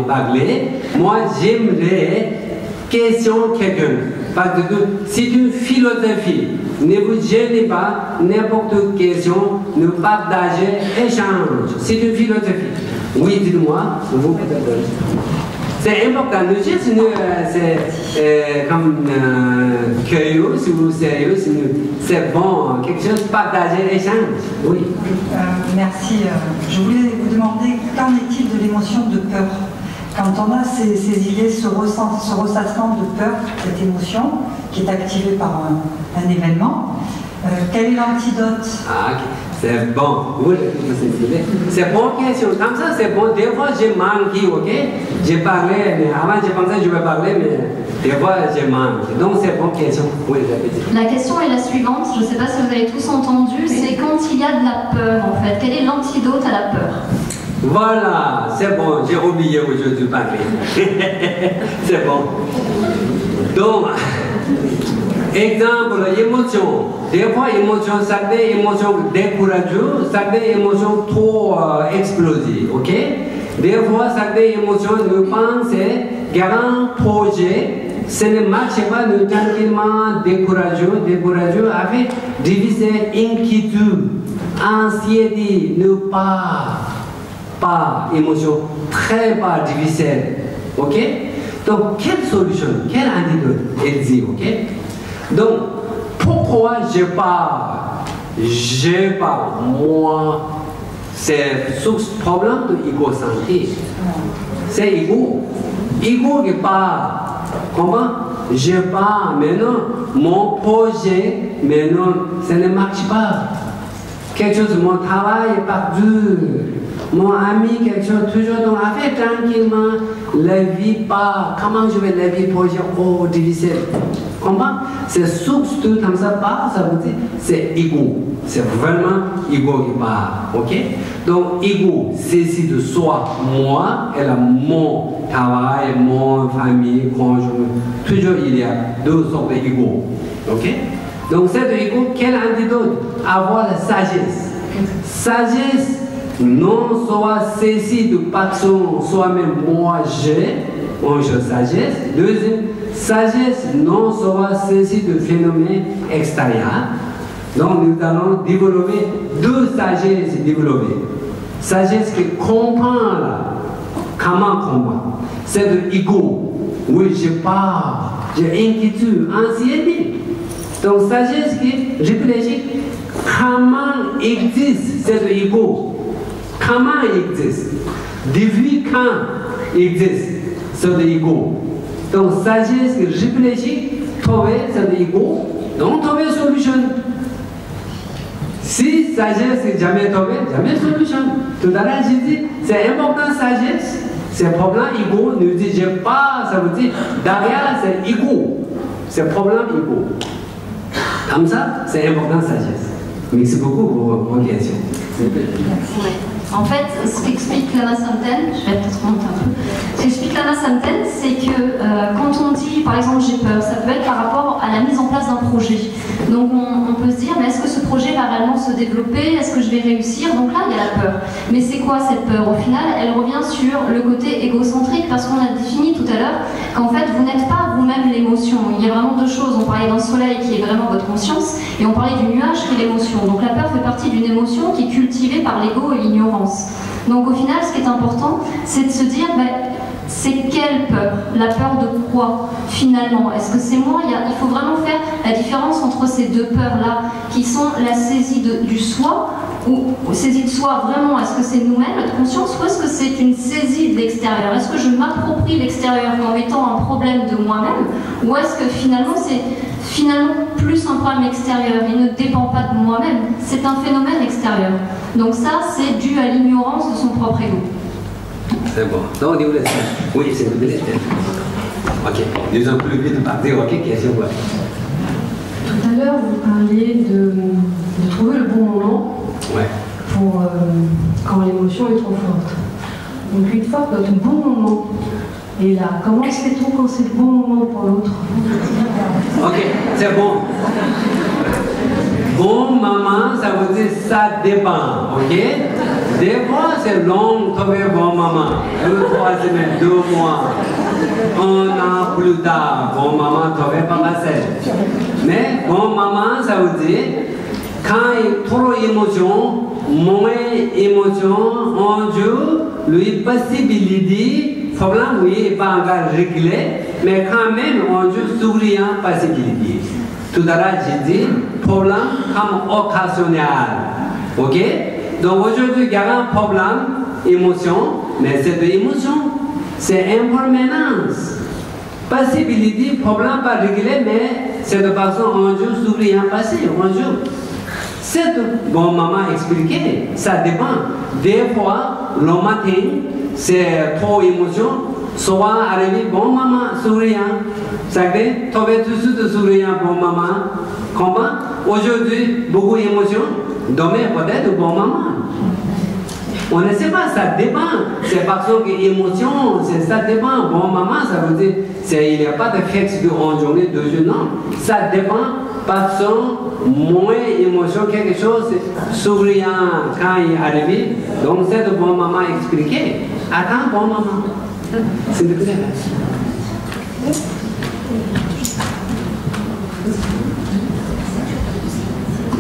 parler. Moi j'aimerais questionner quelqu'un parce que c'est une philosophie. Ne vous gênez pas, n'importe quelle question, ne partagez, échange. C'est une philosophie. Oui, dites-moi, vous c'est important. Nous c'est comme curieux, si vous sérieux, c'est bon, quelque chose, partager, échange. Oui. Merci. Je voulais vous demander, qu'en est-il de l'émotion de peur? Quand on a ces idées, ce ressassement de peur, cette émotion qui est activée par un événement, quel est l'antidote? Ah, c'est bon. C'est bon question. Comme ça, c'est bon. Des fois, j'ai manqué, ok? J'ai parlé, mais avant, j'ai pensé que je vais parler, mais des fois, j'ai manqué. Donc, c'est bon question. Oui, la question est la suivante. Je ne sais pas si vous avez tous entendu. C'est quand il y a de la peur, en fait. Quel est l'antidote à la peur? Voilà, c'est bon. J'ai oublié aujourd'hui de parler. C'est bon. Donc, exemple, émotion. Des fois, émotion, ça fait émotion décourageuse, ça fait émotion trop explosive, ok? Des fois, certaines émotions nous pensent grand projet, ce ne marche pas, nous tranquillement découragés, avec difficile inquiétude, anxiété, ne pas émotion, très pas difficile. Ok? Donc, quelle solution, quel antidote elle dit, ok? Donc, pourquoi je parle? Moi, c'est source problème de égocentrisme. C'est ego. Ego qui parle. Comment? Je parle, maintenant, mon projet, maintenant, ça ne marche pas. Quelque chose, mon travail est perdu. Mon ami, quelque chose, toujours, donc, avec tranquillement, la vie part. Comment je vais la vie projet? Oh, difficile. Comment? C'est source de comme ça part, ça veut dire, c'est ego. C'est vraiment ego qui part. Ok? Donc, ego, c'est de soi, moi, et là, mon travail, mon famille, conjoint. Toujours, il y a deux sortes d'ego. Ok? Donc, cet ego, quel antidote? Avoir la sagesse. Sagesse, non soit ceci de passion, soi-même, moi, j'ai sagesse. Deuxième, sagesse, non soit ceci de phénomène extérieur. Donc, nous allons développer deux sagesses développées. Sagesse qui comprend là, comment comprendre. C'est de l'ego. Oui, je parle, j'ai inquiétude, anxiété. Donc, sagesse qui réfléchit comment existe, c'est de l'ego. Comment existe? Depuis quand existe, c'est de l'ego. Donc, sagesse qui réfléchit, trouver, c'est de l'ego. Donc, trouver solution. Si sagesse n'est jamais tombée, jamais solution. Tout à l'heure, j'ai dit, c'est important sagesse. C'est problème ego. Nous dit, je pas, ça veut dire, derrière, c'est ego. C'est problème ego. Comme ça, c'est important sagesse. Merci beaucoup pour vos questions. En fait, ce qu'explique Lama Samten, je vais peut-être remonter un peu, ce qu'explique Lama Samten, c'est que quand on dit, par exemple, j'ai peur, ça peut être par rapport à la mise en place d'un projet. Donc on peut se dire, mais est-ce que ce projet va réellement se développer? Est-ce que je vais réussir? Donc là, il y a la peur. Mais c'est quoi cette peur? Au final, elle revient sur le côté égocentrique, parce qu'on a défini tout à l'heure qu'en fait, vous n'êtes pas vous-même l'émotion. Il y a vraiment deux choses. On parlait d'un soleil qui est vraiment votre conscience, et on parlait du nuage qui est l'émotion. Donc la peur fait partie d'une émotion qui est cultivée par l'ego et l'ignorance. Donc au final, ce qui est important, c'est de se dire, c'est quelle peur? La peur de quoi finalement? Est-ce que c'est moi? Il faut vraiment faire la différence entre ces deux peurs-là, qui sont la saisie du soi, ou saisie de soi vraiment, est-ce que c'est nous-mêmes, notre conscience, ou est-ce que c'est une saisie de l'extérieur? Est-ce que je m'approprie l'extérieur comme étant un problème de moi-même, ou est-ce que finalement c'est plus un problème extérieur, il ne dépend pas de moi-même, c'est un phénomène extérieur. Donc ça, c'est dû à l'ignorance de son propre ego. C'est bon. Donc, on laisse. Oui, c'est le délai. Ok. Nous allons plus vite partir. Ok, question. Ouais. Tout à l'heure, vous parliez de trouver le bon moment pour quand l'émotion est trop forte. Donc, une fois que votre bon moment est là, comment sait-on quand c'est le bon moment pour l'autre? Ok, c'est bon. Bon moment, ça veut dire ça dépend. Ok? Des fois, c'est long de trouver bon moment. 2-3 semaines, 2 mois, 1 an plus tard, bon moment, trouver pas facile. Mais bon moment, ça veut dire quand il y a trop d'émotions, moins d'émotions, on joue, lui, possibilité, problème, oui, pas encore réglé, mais quand même, on joue souriant, possibilité. Tout à l'heure, j'ai dit, problème comme occasionnel. Ok? Donc aujourd'hui, il y a un problème, émotion, mais c'est de l'émotion. C'est impermanence. Possibilité, problème pas réglé, mais c'est de façon, on joue souriant, passé, on joue. C'est de bon maman expliqué, ça dépend. Des fois, le matin, c'est trop émotion, soit arrivé, bon maman, souriant. Ça fait, trouver tout de suite souriant, bon maman. Comment? Aujourd'hui, beaucoup d'émotions, demain peut-être bon maman. On ne sait pas, ça dépend. C'est parce que l'émotion, ça dépend. Bon maman, ça veut dire, il n'y a pas de fixe de en journée, 2 jours, non. Ça dépend. Parce que moins émotion, quelque chose, souriant quand il est arrivé. Donc c'est de bon maman expliqué. Attends, bon maman. S'il te plaît.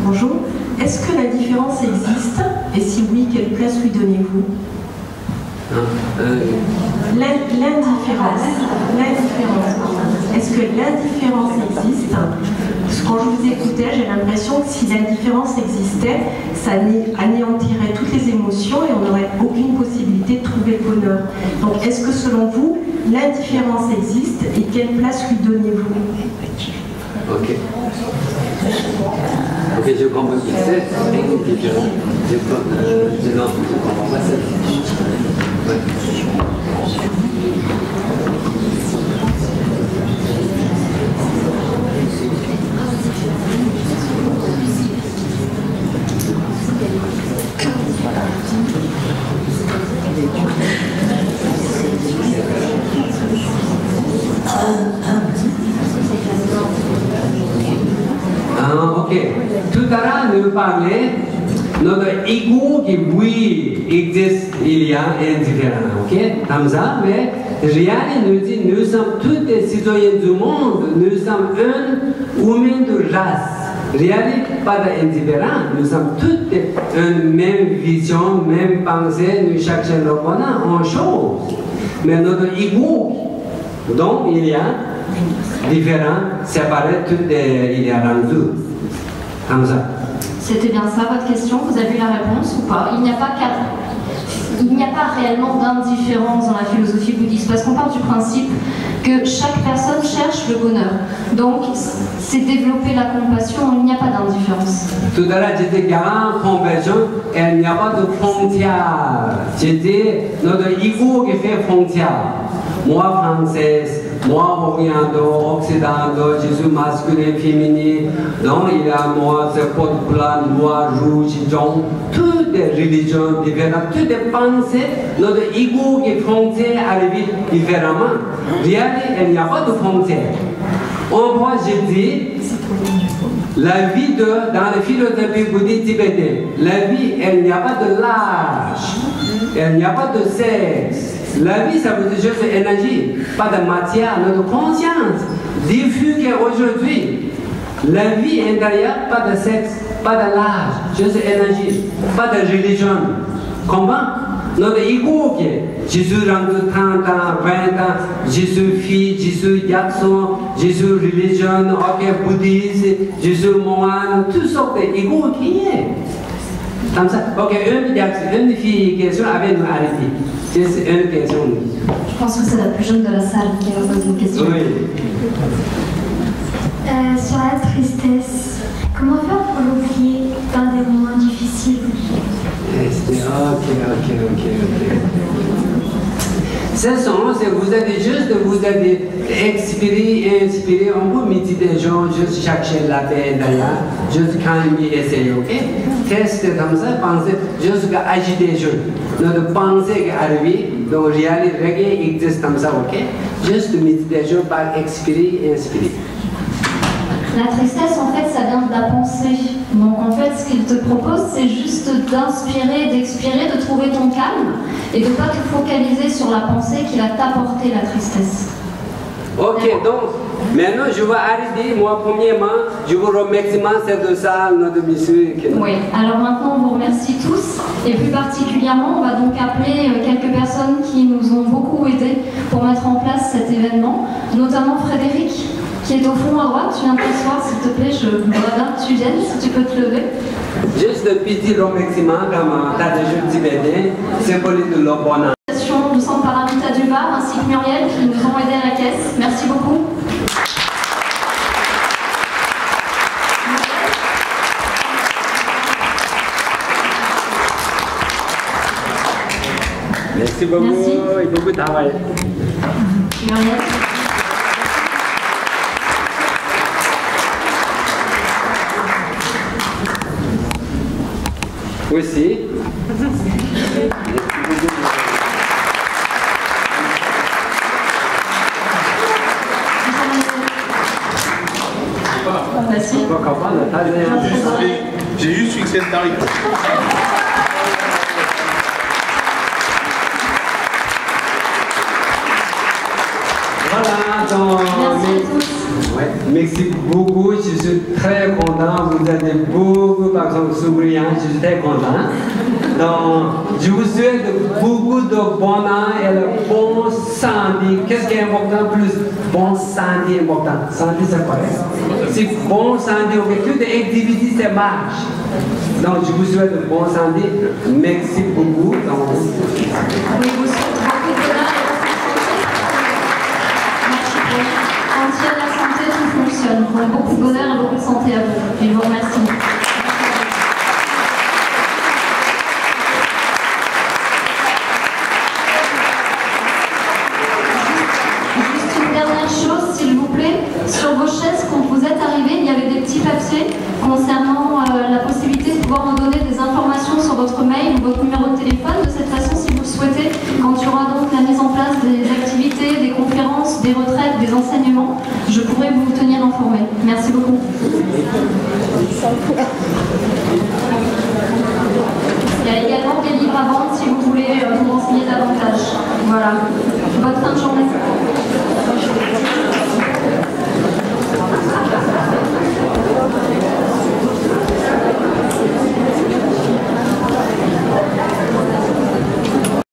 Bonjour. Est-ce que l'indifférence existe? Et si oui, quelle place lui donnez-vous? L'indifférence. Est-ce que l'indifférence existe? Quand je vous écoutais, j'ai l'impression que si l'indifférence existait, ça anéantirait toutes les émotions et on n'aurait aucune possibilité de trouver le bonheur. Donc, est-ce que selon vous, l'indifférence existe et quelle place lui donnez-vous? Ok. Ok, je comprends. C'est indifférent. Je comprends pas ça. Ouais. Ok. Tout à l'heure, nous parlait notre ego qui, oui, existe, il y a indifférent. Ok? Comme ça, mais rien nous dit, nous sommes tous des citoyens du monde, nous sommes un humain de race. Rien pas d'indifférent, nous sommes tous une même vision, même pensée, nous cherchons le bonheur en chose. Mais notre ego, donc il y a différent, séparé, tout il y a rendu. Comme ça. C'était bien ça votre question, vous avez eu la réponse ou pas? Il n'y a pas réellement d'indifférence dans la philosophie bouddhiste, parce qu'on part du principe que chaque personne cherche le bonheur. Donc, c'est développer la compassion, il n'y a pas d'indifférence. Tout à l'heure, j'étais garant, compassion, et il n'y a pas de frontière. J'étais notre ego qui fait frontière. Moi, française, moi, oriental, occidental, je suis masculin, féminin. Donc, il y a moi, c'est pot blanc, noir, rouge, jaune. Toutes les religions différentes, toutes les pensées, notre ego qui frontière arrive différemment. Rien, il n'y a pas de frontière. En moi, je dis, la vie dans la philosophie bouddhiste tibétaine, la vie, il n'y a pas de l'âge, il n'y a pas de sexe. La vie, ça veut dire juste énergie, pas de matière, notre conscience diffuse aujourd'hui. La vie intérieure, pas de sexe, pas de l'âge, juste énergie, pas de religion. Comment? Notre ego, je suis rendu 30 ans, 20 ans, je suis fille, je suis garçon, je suis religion, ok, bouddhiste, je suis moine, tout ça, ego qui est. Comme ça. Ok, une fille question avec nous arrêter. C'est une question. Je pense que c'est la plus jeune de la salle qui va poser une question. Oui. Sur la tristesse, comment faire pour l'oublier dans des moments difficiles? Ok. C'est ça, vous avez juste, vous avez expiré, inspiré, on peut méditer des gens, juste chercher la paix d'ailleurs, juste calmer, essayer, ok? Tester comme ça, penser, juste agiter les gens. Notre pensée qui arrive, donc réalité existe comme ça, ok? Juste méditer des gens par expirer, inspirer. La tristesse, en fait, ça vient de la pensée. Donc, en fait, ce qu'il te propose, c'est juste d'inspirer, d'expirer, de trouver ton calme et de ne pas te focaliser sur la pensée qui va t'apporter la tristesse. Ok, donc, maintenant, je vais arrêter. Moi, premièrement, je vous remercie, c'est de ça, notre monsieur. Oui, alors maintenant, on vous remercie tous. Et plus particulièrement, on va donc appeler quelques personnes qui nous ont beaucoup aidés pour mettre en place cet événement, notamment Frédéric, qui est au fond à droite. Tu viens t'asseoir, s'il te plaît, je voudrais bien que tu viennes, si tu peux te lever. Juste un petit remerciement comme tas de jeunes tibétains, symbolique de leur bonheur. Du Centre Paramita du Var, ainsi que Muriel, qui nous ont aidés à la caisse. Merci beaucoup. Merci beaucoup. Merci. Il faut beaucoup travailler. Muriel. Aussi. J'ai juste fixé le tarif. donc, Merci à tous. ouais, merci beaucoup, je suis très content, vous êtes beaucoup, par exemple, souriant, je suis très content. Donc, je vous souhaite beaucoup de bonheur et le bon santé. Qu'est-ce qui est important plus? Bon santé important. Santé, c'est quoi? Si bon santé, ok, toute activité, c'est marche. Donc, je vous souhaite bon santé. Merci beaucoup. Donc, Oui, vous souhaite beaucoup de bonheur et quand il y a la santé, tout fonctionne. Donc, beaucoup de bonheur et beaucoup de santé à vous. Et je vous remercie. Juste une dernière chose, s'il vous plaît. Sur vos chaises, quand vous êtes arrivés, il y avait des petits papiers concernant la possibilité de pouvoir me donner des informations sur votre mail ou votre numéro de téléphone. De cette façon, si vous le souhaitez, quand il y aura donc la mise en place des activités, des conférences, des retraites, des enseignements, je pourrai vous tenir informé. Merci beaucoup. Il y a également des livres à vendre si vous voulez vous renseigner davantage. Voilà. Bonne fin de journée. Thank you.